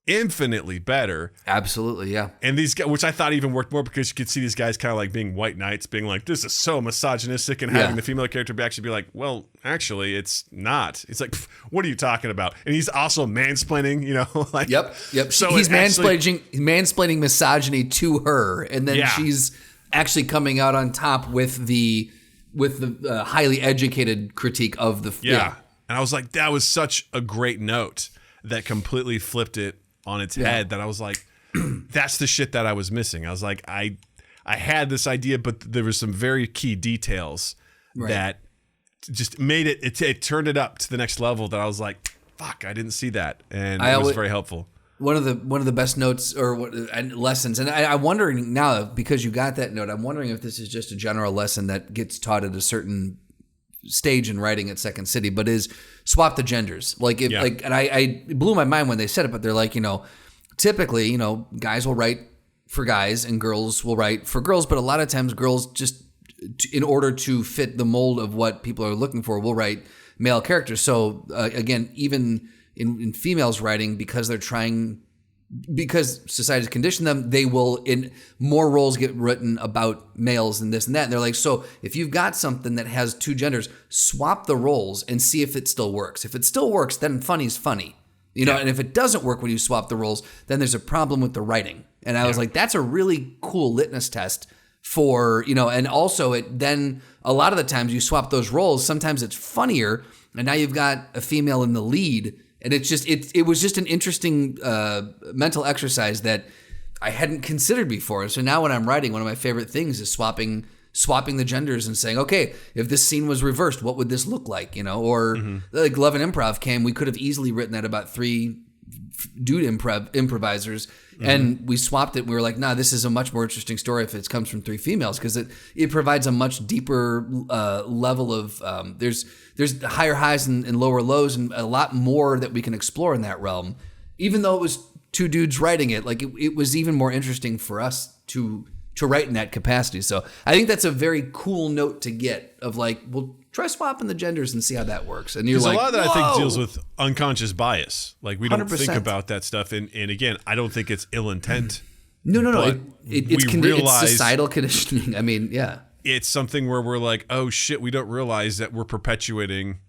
infinitely better. Absolutely, yeah. And these guys, which I thought even worked more because you could see these guys kind of like being white knights, being like, this is so misogynistic, and having the female character actually be like, well, actually, it's not. It's like, what are you talking about? And he's also mansplaining, like. Yep. So he's mansplaining misogyny to her, and then she's actually coming out on top with the highly educated critique of the And I was like, that was such a great note that completely flipped it on its head, that I was like, that's the shit that I was missing. I was like, I had this idea, but there were some very key details that just made it turned it up to the next level, that I was like, fuck, I didn't see that. And it was very helpful. One of the best notes or lessons, and I'm wondering now, because you got that note, I'm wondering if this is just a general lesson that gets taught at a certain stage in writing at Second City, but is swap the genders. And I it blew my mind when they said it, but they're like, typically, guys will write for guys and girls will write for girls, but a lot of times girls just, in order to fit the mold of what people are looking for, will write male characters. So again, even in females writing, because society's conditioned them, they will, in more roles, get written about males and this and that. And they're like, so if you've got something that has two genders, swap the roles and see if it still works. If it still works, then funny's funny. And if it doesn't work when you swap the roles, then there's a problem with the writing. And I was like, that's a really cool litmus test for, and also then a lot of the times you swap those roles, sometimes it's funnier, and now you've got a female in the lead. And it was just an interesting mental exercise that I hadn't considered before. So now when I'm writing, one of my favorite things is swapping the genders and saying, okay, if this scene was reversed, what would this look like? Or like Love and Improv came, we could have easily written that about 3 dude improvisers, and we swapped it. We were like, nah, this is a much more interesting story if it comes from 3 females, because it provides a much deeper level of there's higher highs and lower lows, and a lot more that we can explore in that realm. Even though it was 2 dudes writing it, like it was even more interesting for us to write in that capacity. So I think that's a very cool note to get, of like, well, try swapping the genders and see how that works. And you're like, a lot of that, whoa! I think, deals with unconscious bias. Like, we don't 100%. think about that stuff. And again, I don't think it's ill intent. No. It's societal conditioning. I mean, yeah. It's something where we're like, oh shit, we don't realize that we're perpetuating,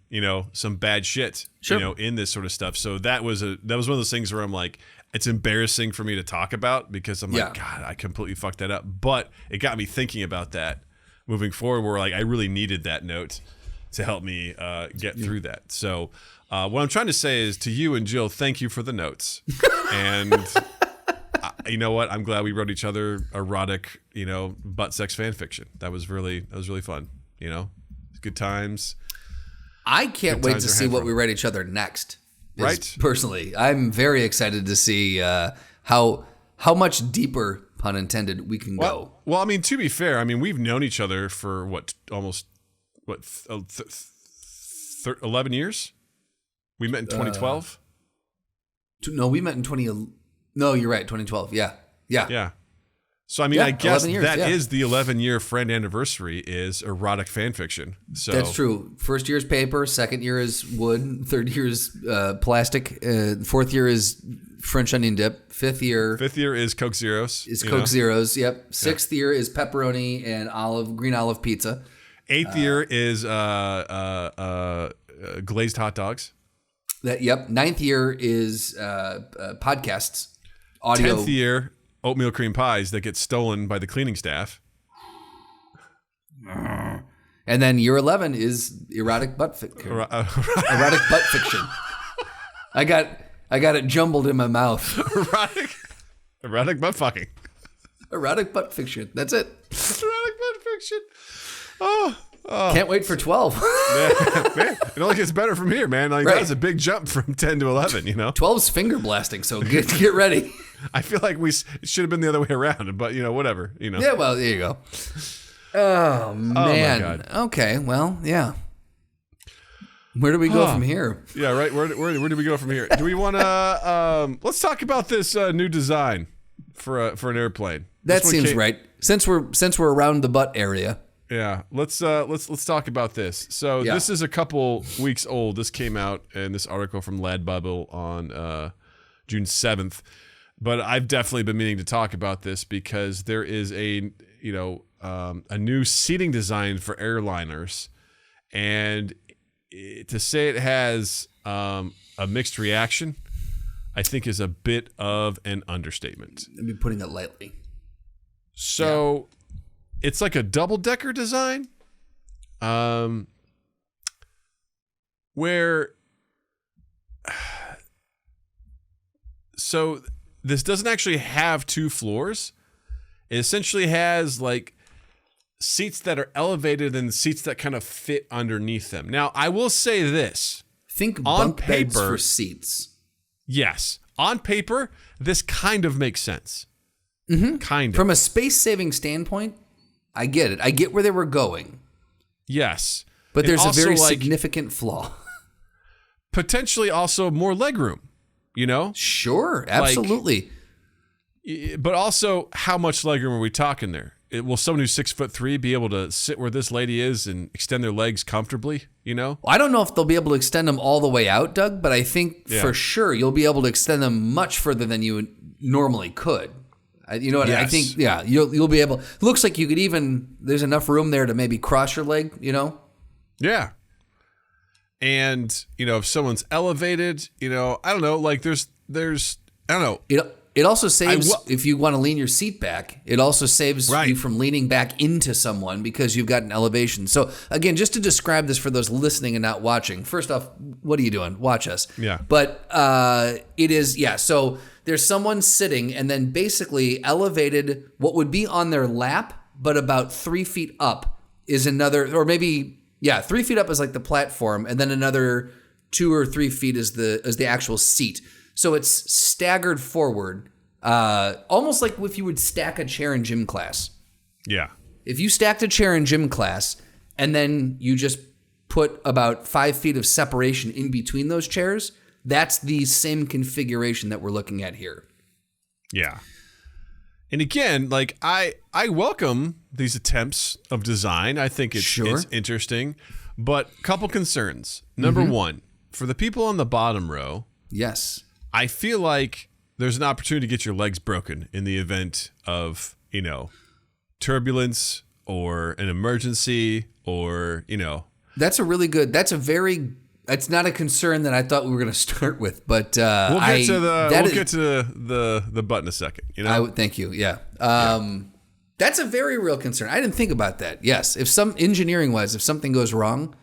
some bad shit, in this sort of stuff. So that was one of those things where I'm like, it's embarrassing for me to talk about, because I'm like, God, I completely fucked that up. But it got me thinking about that moving forward, where like I really needed that note to help me get through that. So what I'm trying to say is, to you and Jill, thank you for the notes. And you know what? I'm glad we wrote each other erotic, butt sex fan fiction. That was really fun. Good times. I can't wait to see what we write each other next. Right. Personally, I'm very excited to see how much deeper, pun intended, we can go. Well, I mean, to be fair, we've known each other for almost 11 years? We met in 2012? No, we met in 20. No, you're right, 2012. Yeah. So, I mean, I guess years, that is the 11-year friend anniversary is erotic fan fiction. So that's true. First year is paper. Second year is wood. Third year is plastic. Fourth year is French onion dip. Fifth year is Coke Zeros. Zeros. Yep. Sixth year is pepperoni and green olive pizza. Eighth year is glazed hot dogs. Ninth year is podcasts. Audio. 10th year, oatmeal cream pies that get stolen by the cleaning staff. And then year 11 is erotic butt fiction. Erotic butt fiction. I got it jumbled in my mouth. Erotic butt fucking. Erotic butt fiction. That's it. Erotic butt fiction. Oh. Can't wait for 12. Man, it only gets better from here, man. Like, That's a big jump from 10 to 11, 12's finger blasting, so get ready. I feel like it should have been the other way around, but, whatever, Yeah, well, there you go. Oh, man. Oh, my God. Okay, well, yeah. Where do we go from here? Yeah, right. Where do we go from here? Do we want to, let's talk about this new design for an airplane. That seems right. Since we're around the butt area. Yeah, let's talk about this. So This is a couple weeks old. This came out in this article from Lad Bubble on June 7th. But I've definitely been meaning to talk about this because there is a new seating design for airliners, and to say it has a mixed reaction, I think is a bit of an understatement. I'd be putting it lightly. So. Yeah. It's like a double-decker design, where, so this doesn't actually have two floors. It essentially has like seats that are elevated and seats that kind of fit underneath them. Now, I will say this. Think bunk beds for seats. Yes. On paper, this kind of makes sense. Mm-hmm. Kind of. From a space-saving standpoint, I get it. I get where they were going. Yes. But there's a very significant flaw. Potentially also more legroom, Sure, absolutely. But also, how much legroom are we talking there? Will someone who's 6'3" be able to sit where this lady is and extend their legs comfortably, Well, I don't know if they'll be able to extend them all the way out, Doug, but I think for sure you'll be able to extend them much further than you normally could. Yes. I think, you'll be able. Looks like you could even. There's enough room there to maybe cross your leg. Yeah. And if someone's elevated, I don't know. Like there's I don't know. It also saves if you want to lean your seat back. It also saves you from leaning back into someone because you've got an elevation. So again, just to describe this for those listening and not watching. First off, what are you doing? Watch us. Yeah. But it is So there's someone sitting and then basically elevated. What would be on their lap, but about 3 feet up is another, or maybe 3 feet up is like the platform, and then another 2 or 3 feet is the actual seat. So it's staggered forward, almost like if you would stack a chair in gym class. Yeah. If you stacked a chair in gym class and then you just put about 5 feet of separation in between those chairs, that's the same configuration that we're looking at here. Yeah. And again, like I welcome these attempts of design. I think it's interesting, but couple concerns. Number one, for the people on the bottom row. Yes. I feel like there's an opportunity to get your legs broken in the event of, turbulence or an emergency or, That's a really good, it's not a concern that I thought we were going to start with, but we'll get to the butt in a second, Thank you. Yeah. That's a very real concern. I didn't think about that. Yes. If if something goes wrong,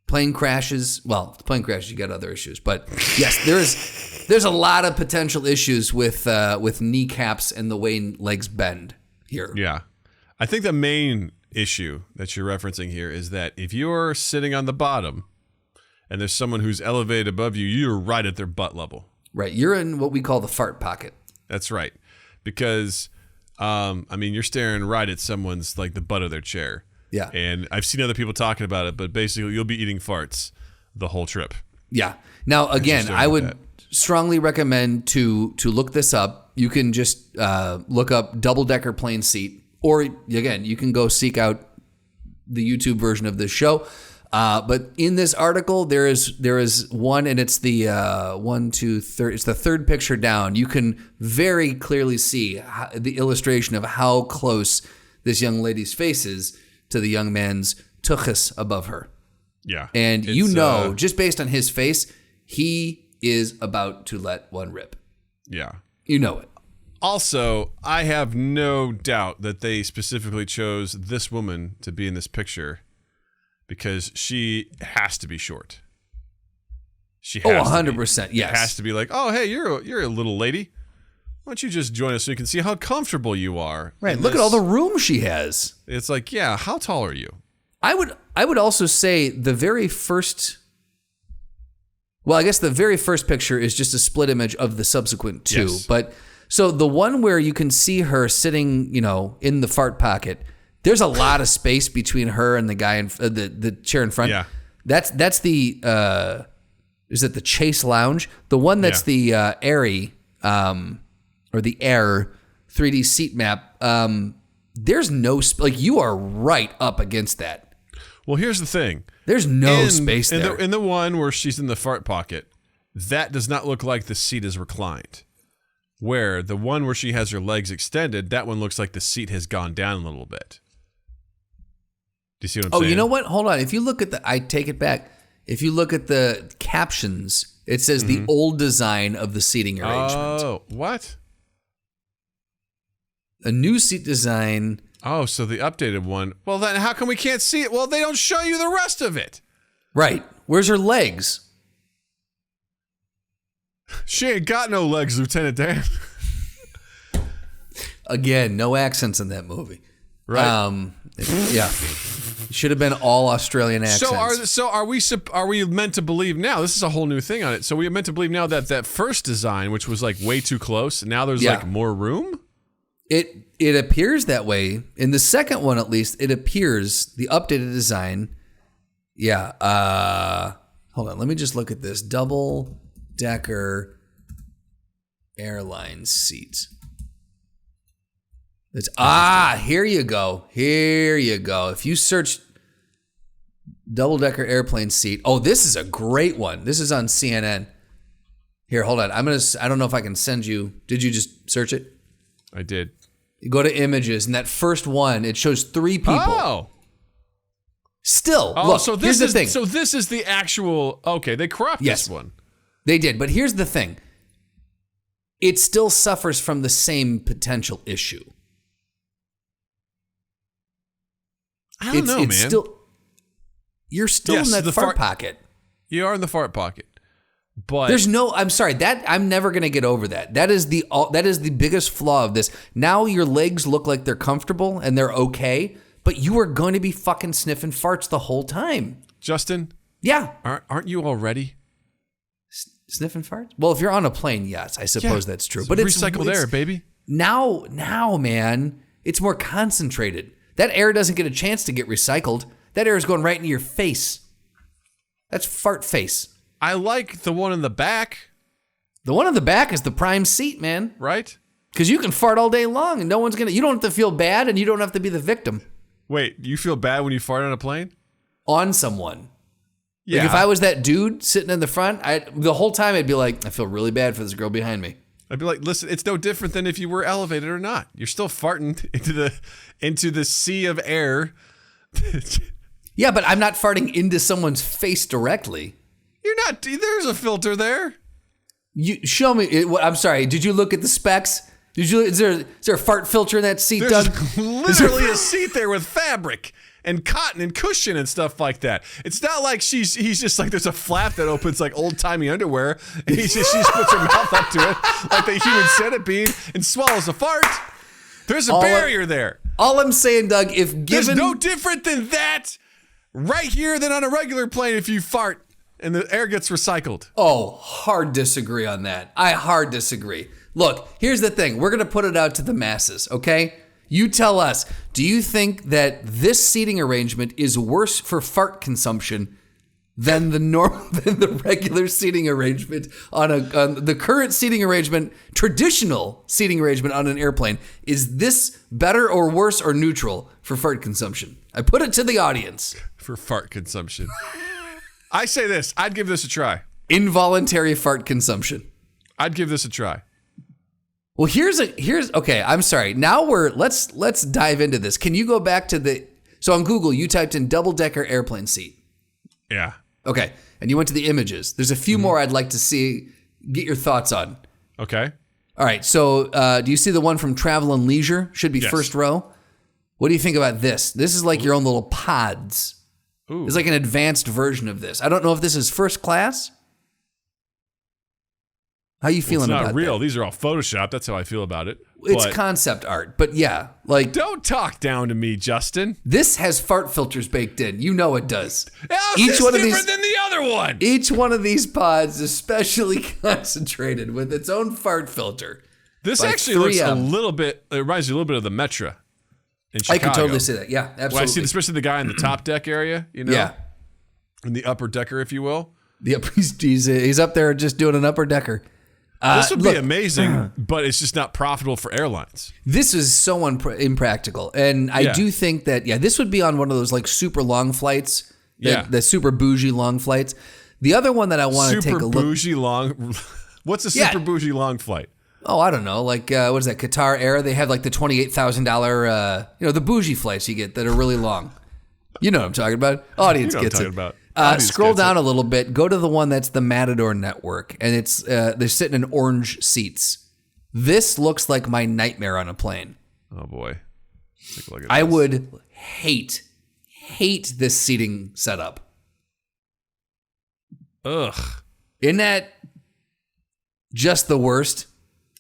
plane crashes, you got other issues, but yes, there's a lot of potential issues with kneecaps and the way legs bend here. Yeah. I think the main issue that you're referencing here is that if you're sitting on the bottom and there's someone who's elevated above you, you're right at their butt level. Right. You're in what we call the fart pocket. That's right. Because, you're staring right at someone's, like, the butt of their chair. Yeah. And I've seen other people talking about it, but basically you'll be eating farts the whole trip. Yeah. Now, again, I would strongly recommend to look this up. You can just look up double-decker plane seat, or again, you can go seek out the YouTube version of this show. But in this article, there is one, and it's the it's the third picture down. You can very clearly see the illustration of how close this young lady's face is to the young man's tuchus above her. Yeah. And just based on his face, he is about to let one rip. Yeah. You know it. Also, I have no doubt that they specifically chose this woman to be in this picture because she has to be short. She has 100%. Yes. It has to be like, oh, hey, you're a little lady. Why don't you just join us so you can see how comfortable you are? Right. Look at all the room she has. It's like, yeah, how tall are you? I would also say the very first. Well, I guess the very first picture is just a split image of the subsequent two. Yes. But so the one where you can see her sitting, in the fart pocket, there's a lot of space between her and the guy in the chair in front. Yeah. That's the is it the Chase Lounge? The one that's the Airy or the Air 3D seat map. There's no you are right up against that. Well, here's the thing. There's no space there. In the one where she's in the fart pocket, that does not look like the seat is reclined. Where the one where she has her legs extended, that one looks like the seat has gone down a little bit. Do you see what I'm saying? Oh, you know what? Hold on. If you look at I take it back. If you look at the captions, it says the old design of the seating arrangement. Oh, what? A new seat design. Oh, so the updated one. Well, then how come we can't see it? Well, they don't show you the rest of it. Right. Where's her legs? She ain't got no legs, Lieutenant Dan. Again, no accents in that movie. Right. Yeah. Should have been all Australian accents. So are we meant to believe now? This is a whole new thing on it. So we are meant to believe now that first design, which was like way too close, now there's like more room? It appears that way. In the second one, at least, it appears the updated design. Yeah. Hold on. Let me just look at this. Double-decker airline seats. Here you go. Here you go. If you search double-decker airplane seat. Oh, this is a great one. This is on CNN. Here, hold on. I don't know if I can send you. Did you just search it? I did. You go to images, and that first one, it shows 3 people. Oh. Still, look, so here's the thing. So this is the actual, okay, they cropped this one. They did, but here's the thing. It still suffers from the same potential issue. I don't know, man. You're still in that fart pocket. You are in the fart pocket. But there's I'm sorry, that I'm never going to get over that. That is the biggest flaw of this. Now your legs look like they're comfortable and they're okay, but you are going to be fucking sniffing farts the whole time. Justin? Yeah. Aren't you already? Sniffing farts? Well, if you're on a plane, yes, I suppose that's true. But it's recycled air, baby. Now, man, it's more concentrated. That air doesn't get a chance to get recycled. That air is going right into your face. That's fart face. I like the one in the back. The one in the back is the prime seat, man. Right? Because you can fart all day long and no one's going to... You don't have to feel bad and you don't have to be the victim. Wait, you feel bad when you fart on a plane? On someone. Yeah. Like if I was that dude sitting in the front, the whole time I'd be like, I feel really bad for this girl behind me. I'd be like, listen, it's no different than if you were elevated or not. You're still farting into the sea of air. Yeah, but I'm not farting into someone's face directly. You're not. There's a filter there. You show me. I'm sorry. Did you look at the specs? Is there a fart filter in that seat, There's Doug? Literally a seat there with fabric and cotton and cushion and stuff like that. It's not like he's just like there's a flap that opens like old timey underwear and she just puts her mouth up to it like the human centipede and swallows a fart. There's a barrier there. All I'm saying, Doug, if given there's no different than that right here than on a regular plane if you fart and the air gets recycled. Oh, hard disagree on that. I hard disagree. Look, here's the thing. We're going to put it out to the masses, okay? You tell us, do you think that this seating arrangement is worse for fart consumption than the regular seating arrangement on the current seating arrangement, traditional seating arrangement on an airplane? Is this better or worse or neutral for fart consumption? I put it to the audience. For fart consumption. I say this, I'd give this a try. Involuntary fart consumption. I'd give this a try. Well, here's okay, I'm sorry. Now let's dive into this. Can you go back to so on Google you typed in double-decker airplane seat. Yeah. Okay. And you went to the images. There's a few more I'd like to get your thoughts on. Okay. All right. So do you see the one from Travel and Leisure? Should be first row. What do you think about this? This is like your own little pods. Ooh. It's like an advanced version of this. I don't know if this is first class. How you feeling about that? It's not real. These are all Photoshop. That's how I feel about it. It's concept art. But yeah, like... Don't talk down to me, Justin. This has fart filters baked in. You know it does. How's this different than the other one? Each one of these pods is specially concentrated with its own fart filter. This actually looks a little bit... It reminds me a little bit of the Metra in Chicago. I could totally see that. Yeah, absolutely. Well, I see especially the guy in the top deck area, you know? Yeah. In the upper decker, if you will. Yep, he's up there just doing an upper decker. This would be amazing, but it's just not profitable for airlines. This is so impractical. And I do think that, this would be on one of those like super long flights, the super bougie long flights. The other one that I want to take a look... Super bougie long... What's a super bougie long flight? Oh, I don't know. Like, what is that, Qatar Air? They have like the $28,000, the bougie flights you get that are really long. You know what I'm talking about. Audience gets it. Scroll down a little bit. Go to the one that's the Matador Network, and it's they're sitting in orange seats. This looks like my nightmare on a plane. Oh boy, take a look at I would hate this seating setup. Ugh, isn't that just the worst?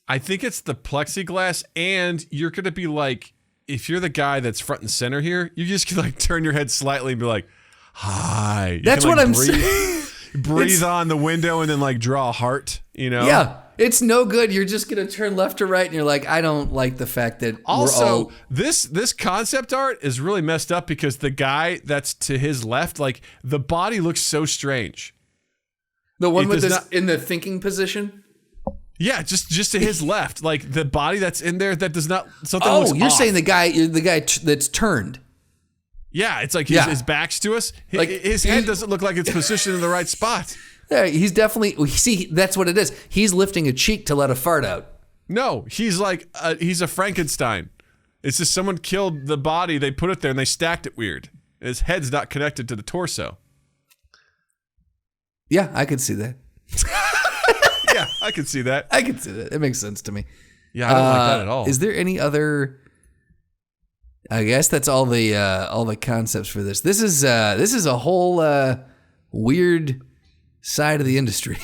I think it's the plexiglass, and you're gonna be like, if you're the guy that's front and center here, you just can like turn your head slightly and be like, hi. That's what I'm saying. Breathe on the window and then like draw a heart, you know? Yeah. It's no good. You're just going to turn left or right and you're like, I don't like the fact that also this concept art is really messed up because the guy that's to his left, like the body looks so strange. The one with this in the thinking position? Yeah, just to his left, like the body that's in there that does not looks you're off. saying the guy that's turned. Yeah, it's like his back's to us. Like his head doesn't look like it's positioned in the right spot. Yeah, he's definitely... See, that's what it is. He's lifting a cheek to let a fart out. No, he's like... he's a Frankenstein. It's just someone killed the body, they put it there, and they stacked it weird. His head's not connected to the torso. Yeah, I could see that. Yeah, I could see that. I could see that. It makes sense to me. Yeah, I don't like that at all. Is there any other... I guess that's all the concepts for this. This is a whole weird side of the industry.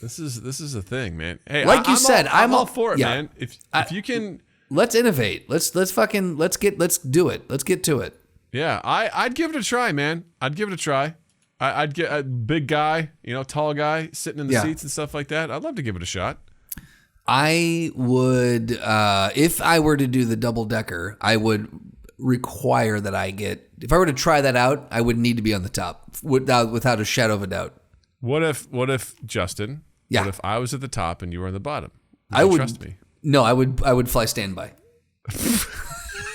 This is a thing, man. Hey, like you said, I'm all for it, man. If you can, let's innovate. Let's do it. Let's get to it. Yeah, I'd give it a try, man. I'd give it a try. I'd get a big guy, tall guy sitting in the seats and stuff like that. I'd love to give it a shot. I would, if I were to do the double decker, I would require that if I were to try that out, I would need to be on the top without a shadow of a doubt. What if Justin? Yeah. What if I was at the top and you were on the bottom? I would trust me. No, I would fly standby.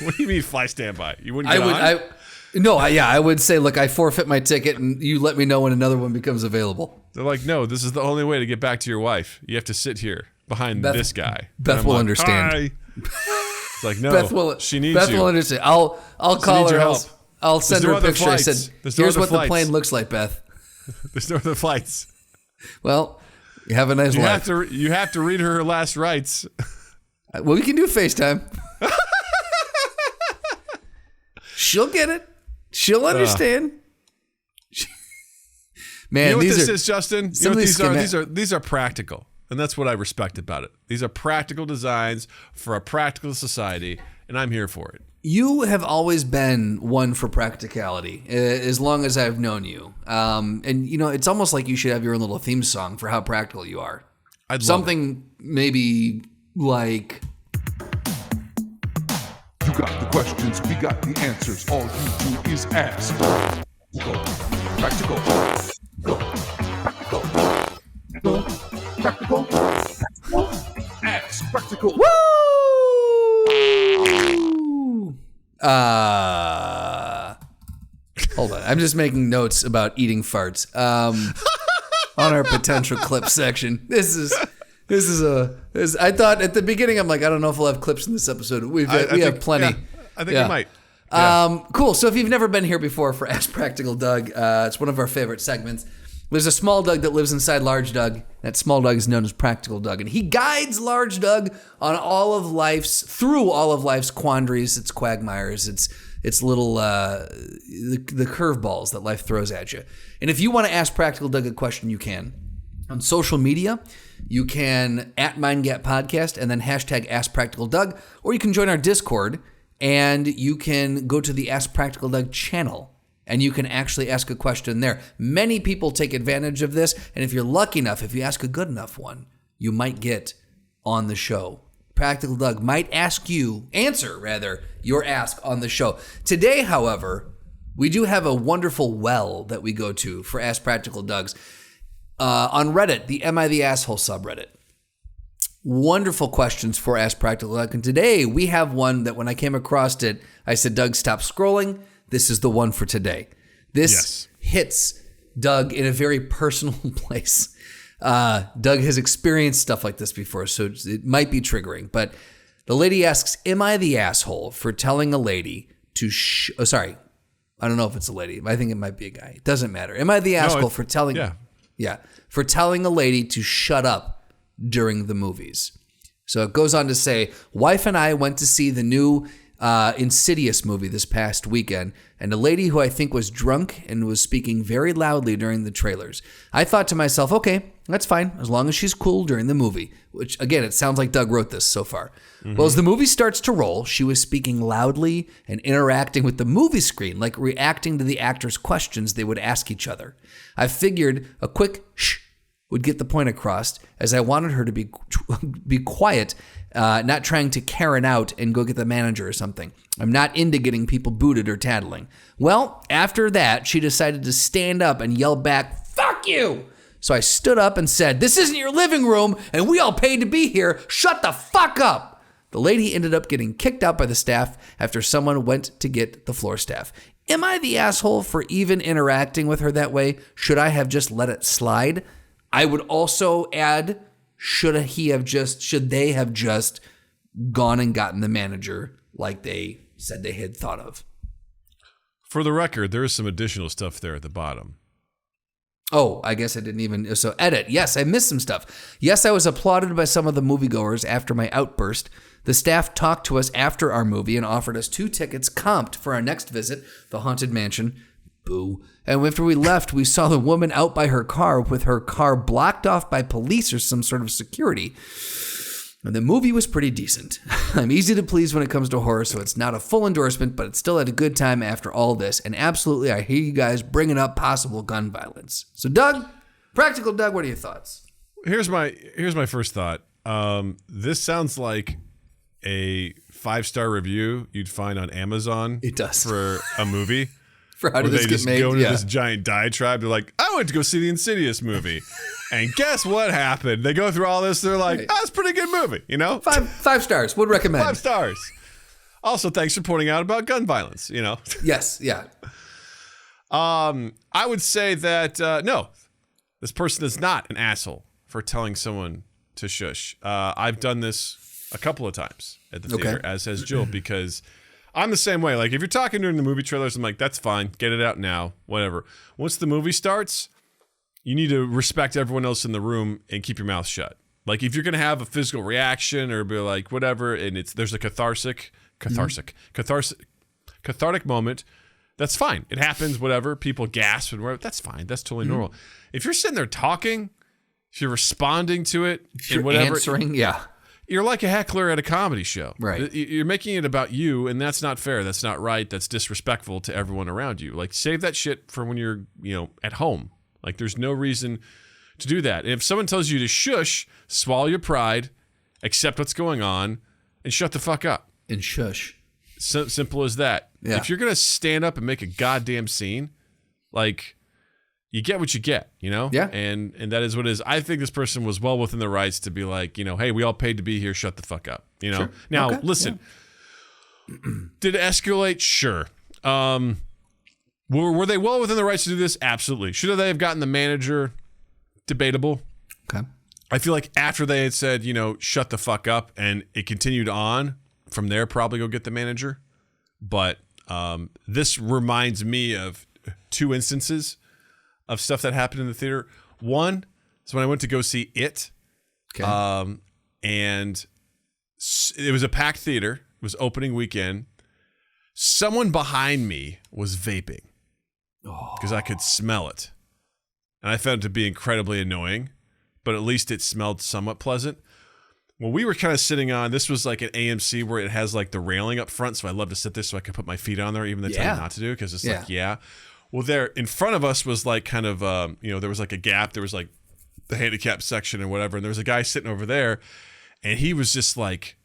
What do you mean fly standby? You wouldn't get on? I would say, look, I forfeit my ticket and you let me know when another one becomes available. They're like, no, this is the only way to get back to your wife. You have to sit here behind this guy. Beth will understand. Hi. It's like, no, she needs you. Beth will understand. I'll call her. I'll send her a picture. Flights. I said, here's what the plane looks like, Beth. There's no other flights. Well, you have a nice life. You have to read her last rites. Well, we can do FaceTime. She'll get it. She'll understand. Man, you know what this is, Justin? You know what these are practical. And that's what I respect about it. These are practical designs for a practical society, and I'm here for it. You have always been one for practicality, as long as I've known you. And, it's almost like you should have your own little theme song for how practical you are. I'd love something maybe like... You got the questions, we got the answers. All you do is ask. Go. Practical. Go. Practical. Go. Practical. Ask. Practical. Woo! Hold on. I'm just making notes about eating farts. On our potential clip section. I thought at the beginning, I'm like, I don't know if we'll have clips in this episode. We have plenty. Yeah, I think we might. Cool. So if you've never been here before for Ask Practical Doug, it's one of our favorite segments. There's a small Doug that lives inside Large Doug. That small Doug is known as Practical Doug, and he guides Large Doug on through all of life's quandaries, its quagmires, its little the curveballs that life throws at you. And if you want to ask Practical Doug a question, you can. On social media, you can @MindGap Podcast and then hashtag Ask Practical Doug, or you can join our Discord and you can go to the Ask Practical Doug channel and you can actually ask a question there. Many people take advantage of this, and if you're lucky enough, if you ask a good enough one, you might get on the show. Practical Doug might answer your ask on the show. Today, however, we do have a wonderful well that we go to for Ask Practical Dougs. On Reddit, the Am I the Asshole subreddit. Wonderful questions for Ask Practical Doug. And today we have one that when I came across it, I said, Doug, stop scrolling. This is the one for today. This hits Doug in a very personal place. Doug has experienced stuff like this before, so it might be triggering. But the lady asks, am I the asshole for telling a lady to I don't know if it's a lady. I think it might be a guy. It doesn't matter. Am I the asshole for telling... for telling a lady to shut up during the movies. So it goes on to say, wife and I went to see the new Insidious movie this past weekend, and a lady who I think was drunk and was speaking very loudly during the trailers. I thought to myself, okay, that's fine, as long as she's cool during the movie, which, again, it sounds like Doug wrote this so far. Mm-hmm. Well, as the movie starts to roll, she was speaking loudly and interacting with the movie screen, like reacting to the actors' questions they would ask each other. I figured a quick shh would get the point across, as I wanted her to be quiet, not trying to Karen out and go get the manager or something. I'm not into getting people booted or tattling. Well, after that, she decided to stand up and yell back, "Fuck you!" So I stood up and said, "This isn't your living room, and we all paid to be here. Shut the fuck up!" The lady ended up getting kicked out by the staff after someone went to get the floor staff. Am I the asshole for even interacting with her that way? Should I have just let it slide? I would also add, should they have just gone and gotten the manager like they said they had thought of? For the record, there is some additional stuff there at the bottom. Oh, I guess I didn't even... So edit. Yes, I missed some stuff. Yes, I was applauded by some of the moviegoers after my outburst. The staff talked to us after our movie and offered us 2 tickets comped for our next visit, the Haunted Mansion. Boo. And after we left, we saw the woman out by her car with her car blocked off by police or some sort of security. And the movie was pretty decent. I'm easy to please when it comes to horror, so it's not a full endorsement, but it's still had a good time after all this. And absolutely, I hear you guys bringing up possible gun violence. So Doug, Practical Doug, what are your thoughts? Here's my first thought. This sounds like a 5-star review you'd find on Amazon. It does. For a movie. For how did this get made? They just go into this giant diatribe. They're like, I went to go see the Insidious movie. And guess what happened? They go through all this. They're like, that's a pretty good movie, you know? 5 stars. Would recommend. 5 stars. Also, thanks for pointing out about gun violence, you know? Yes, yeah. I would say that, no, this person is not an asshole for telling someone to shush. I've done this a couple of times at the theater, as has Jill, because I'm the same way. Like, if you're talking during the movie trailers, I'm like, that's fine. Get it out now. Whatever. Once the movie starts, you need to respect everyone else in the room and keep your mouth shut. Like, if you're going to have a physical reaction or be like, whatever, and there's a cathartic moment, that's fine. It happens, whatever. People gasp and whatever. That's fine. That's totally normal. If you're sitting there talking, if you're responding to it, if you're whatever, answering, yeah. You're like a heckler at a comedy show. Right. You're making it about you, and that's not fair. That's not right. That's disrespectful to everyone around you. Like, save that shit for when you're, at home. Like, there's no reason to do that. And if someone tells you to shush, swallow your pride, accept what's going on, and shut the fuck up. And shush. Simple as that. Yeah. If you're going to stand up and make a goddamn scene, like, you get what you get, you know? Yeah. And that is what it is. I think this person was well within their rights to be like, you know, hey, we all paid to be here. Shut the fuck up. You know? Sure. Now, Okay. listen. Yeah. Did it escalate? Sure. Were they well within their rights to do this? Absolutely. Should they have gotten the manager? Debatable. Okay. I feel like after they had said, you know, shut the fuck up, and it continued on from there, probably go get the manager. But this reminds me of two instances of stuff that happened in the theater. One is when I went to go see It. Okay. And it was a packed theater. It was opening weekend. Someone behind me was vaping because I could smell it. And I found it to be incredibly annoying, but at least it smelled somewhat pleasant. Well, we were kind of sitting on, this was like an AMC where it has like the railing up front. So I love to sit there so I can put my feet on there, even though they tell me not to do, because it's like, Well, there in front of us was like kind of, you know, there was like a gap. There was like the handicap section and whatever. And there was a guy sitting over there, and he was just like,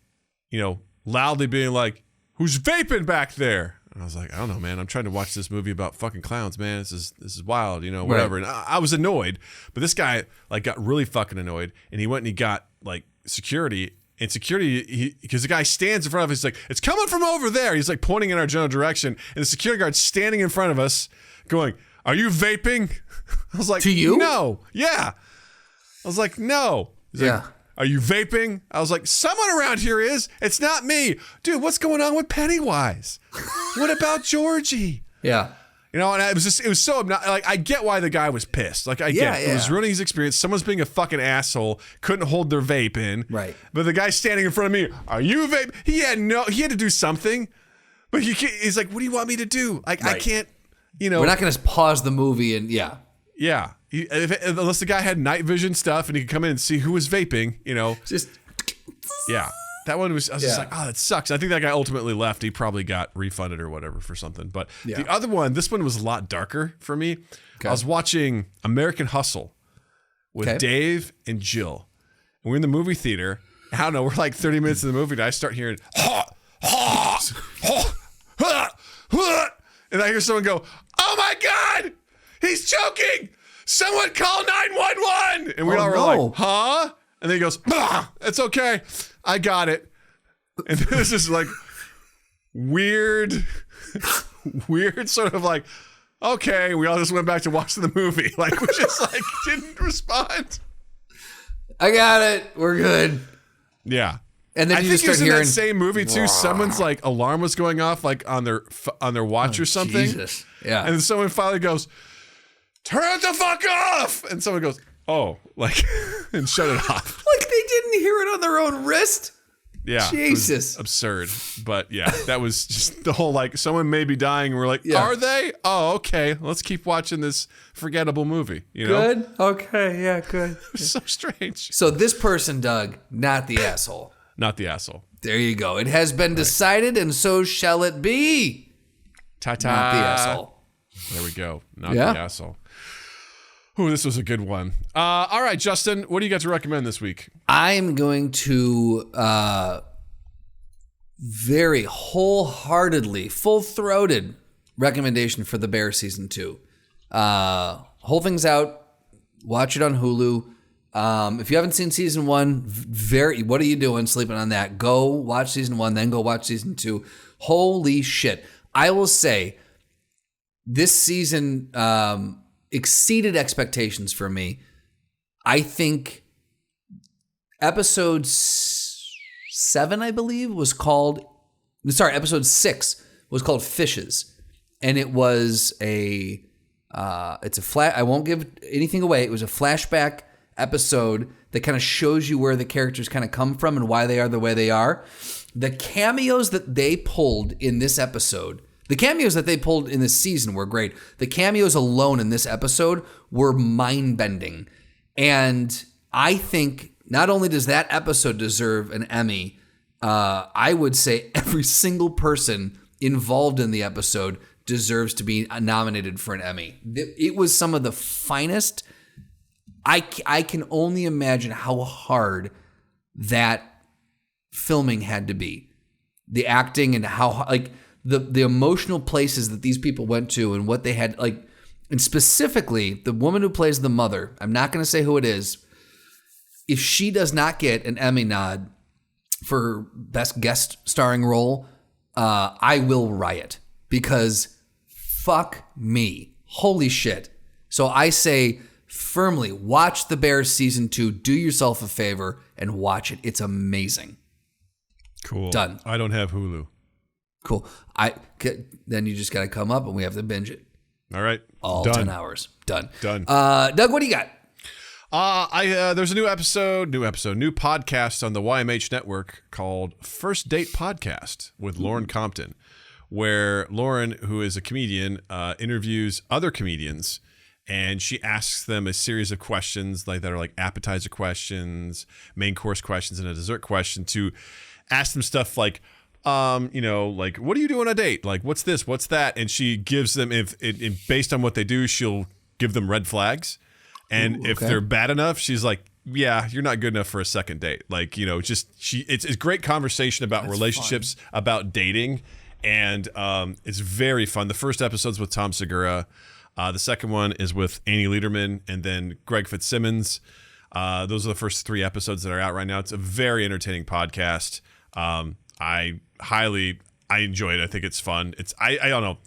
you know, loudly being like, who's vaping back there? And I was like, I don't know, man. I'm trying to watch this movie about fucking clowns, man. This is wild, you know, whatever. Right. And I was annoyed, but this guy like got really fucking annoyed, and he went and he got like security. And security, because the guy stands in front of us, he's like, it's coming from over there. He's like pointing in our general direction, and the security guard's standing in front of us, going, "Are you vaping?" I was like, to you? No. Yeah. I was like, no. He's like, are you vaping? I was like, someone around here is. It's not me. Dude, what's going on with Pennywise? What about Georgie? Yeah. You know, and it was so like, I get why the guy was pissed. Like, I get it. It was ruining his experience. Someone's being a fucking asshole, couldn't hold their vape in. Right. But the guy standing in front of me, are you vape? He had to do something, but he's like, what do you want me to do? Like, I can't, you know. We're not going to pause the movie and Yeah. Unless the guy had night vision stuff and he could come in and see who was vaping, you know. Just. Yeah. That one was, I was just like, oh, that sucks. I think that guy ultimately left. He probably got refunded or whatever for something. But the other one, this one was a lot darker for me. Okay. I was watching American Hustle with Dave and Jill. And we're in the movie theater. I don't know, we're like 30 minutes in the movie and I start hearing, and I hear someone go, oh my God, he's choking. Someone call 911. And we all were like, huh? And then he goes, it's okay. I got it. And this is like weird sort of like, okay, we all just went back to watching the movie. Like, we just like didn't respond. I got it. We're good. Yeah. And then I you think just start in hearing that same movie too, someone's like alarm was going off like on their watch or something. Jesus. Yeah. And then someone finally goes, turn the fuck off. And someone goes, oh, like, and shut it off. Like they didn't hear it on their own wrist. Yeah. Jesus. Absurd. But yeah, that was just the whole, like, someone may be dying. We're like, are they? Oh, okay. Let's keep watching this forgettable movie. You know? Good. Okay. Yeah, good. It was so strange. So this person, Doug, not the asshole. Not the asshole. There you go. It has been decided, and so shall it be. Ta-ta. Not the asshole. There we go. Not the asshole. Ooh, this was a good one. All right, Justin, what do you got to recommend this week? I'm going to very wholeheartedly, full-throated recommendation for The Bear Season 2. Whole thing's out. Watch it on Hulu. If you haven't seen Season 1, what are you doing sleeping on that? Go watch Season 1, then go watch Season 2. Holy shit. I will say, this season exceeded expectations for me. I think episode 7, I believe, episode 6 was called Fishes. And it was I won't give anything away. It was a flashback episode that kind of shows you where the characters kind of come from and why they are the way they are. The cameos that they pulled in this episode, the cameos that they pulled in this season were great. The cameos alone in this episode were mind-bending. And I think not only does that episode deserve an Emmy, I would say every single person involved in the episode deserves to be nominated for an Emmy. It was some of the finest. I can only imagine how hard that filming had to be. the acting and how like the emotional places that these people went to and what they had like, and specifically the woman who plays the mother. I'm not going to say who it is. If she does not get an Emmy nod for best guest starring role, I will riot because fuck me. Holy shit. So I say firmly, watch The Bears season 2. Do yourself a favor and watch it. It's amazing. Cool. Done. I don't have Hulu. Cool. Then you just got to come up and we have to binge it. All right. All Done. 10 hours. Done. Done. Doug, what do you got? There's a new podcast on the YMH network called First Date Podcast with Lauren Compton, where Lauren, who is a comedian, interviews other comedians, and she asks them a series of questions like that are like appetizer questions, main course questions, and a dessert question to ask them stuff like, like, what do you do on a date? Like, what's this? What's that? And she gives them, based on what they do, she'll give them red flags. And if they're bad enough, she's like, yeah, you're not good enough for a second date. Like, it's great conversation about relationships, about dating. And it's very fun. The first episode's with Tom Segura. The second one is with Annie Lederman and then Greg Fitzsimmons. Those are the first 3 episodes that are out right now. It's a very entertaining podcast. I enjoy it. I think it's fun. I don't know.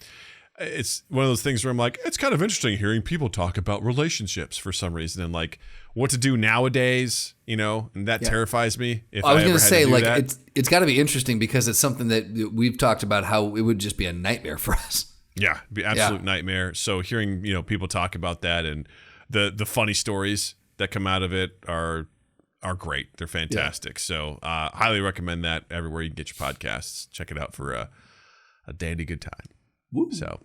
It's one of those things where I'm like, it's kind of interesting hearing people talk about relationships for some reason and like what to do nowadays, and that terrifies me. I was going to say, like, it's got to be interesting because it's something that we've talked about how it would just be a nightmare for us. Yeah, be absolute nightmare. So hearing, people talk about that and the funny stories that come out of it are great. They're fantastic. Yeah. So highly recommend that everywhere you can get your podcasts. Check it out for a dandy good time. Woo. So,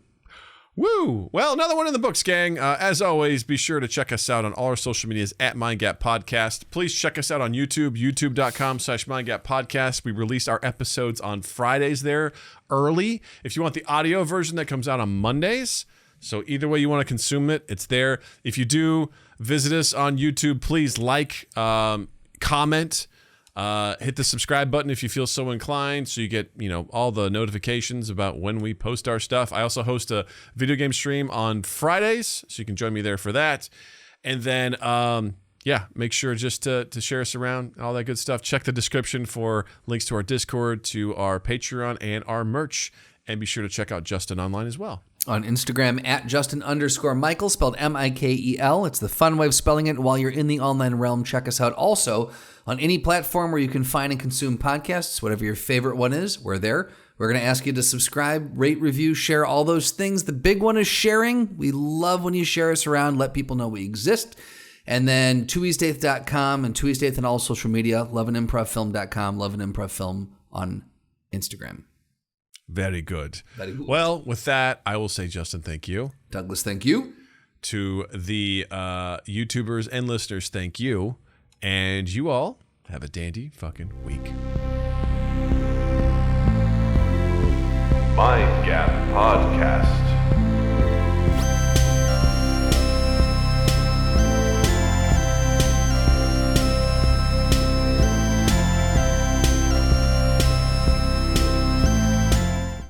woo! Well, another one in the books, gang. As always, be sure to check us out on all our social medias at MindGap Podcast. Please check us out on YouTube, youtube.com/MindGap Podcast. We release our episodes on Fridays there early. If you want the audio version, that comes out on Mondays. So either way you want to consume it, it's there. If you do visit us on YouTube, please like, comment, hit the subscribe button if you feel so inclined, so you get all the notifications about when we post our stuff. I also host a video game stream on Fridays, so you can join me there for that. And then make sure just to share us around, all that good stuff. Check the description for links to our Discord, to our Patreon, and our merch. And be sure to check out Justin online as well. On Instagram at Justin_Michael, spelled Mikel. It's the fun way of spelling it. While you're in the online realm, check us out also on any platform where you can find and consume podcasts. Whatever your favorite one is, we're there. We're going to ask you to subscribe, rate, review, share, all those things. The big one is sharing. We love when you share us around, let people know we exist. And then 2east8th.com and 2east8th on all social media, loveanimprovfilm.com, loveanimprovfilm on Instagram. Very good. Very good. Well, with that, I will say, Justin, thank you. Douglas, thank you. To the YouTubers and listeners, thank you. And you all have a dandy fucking week. Mind Gap Podcast.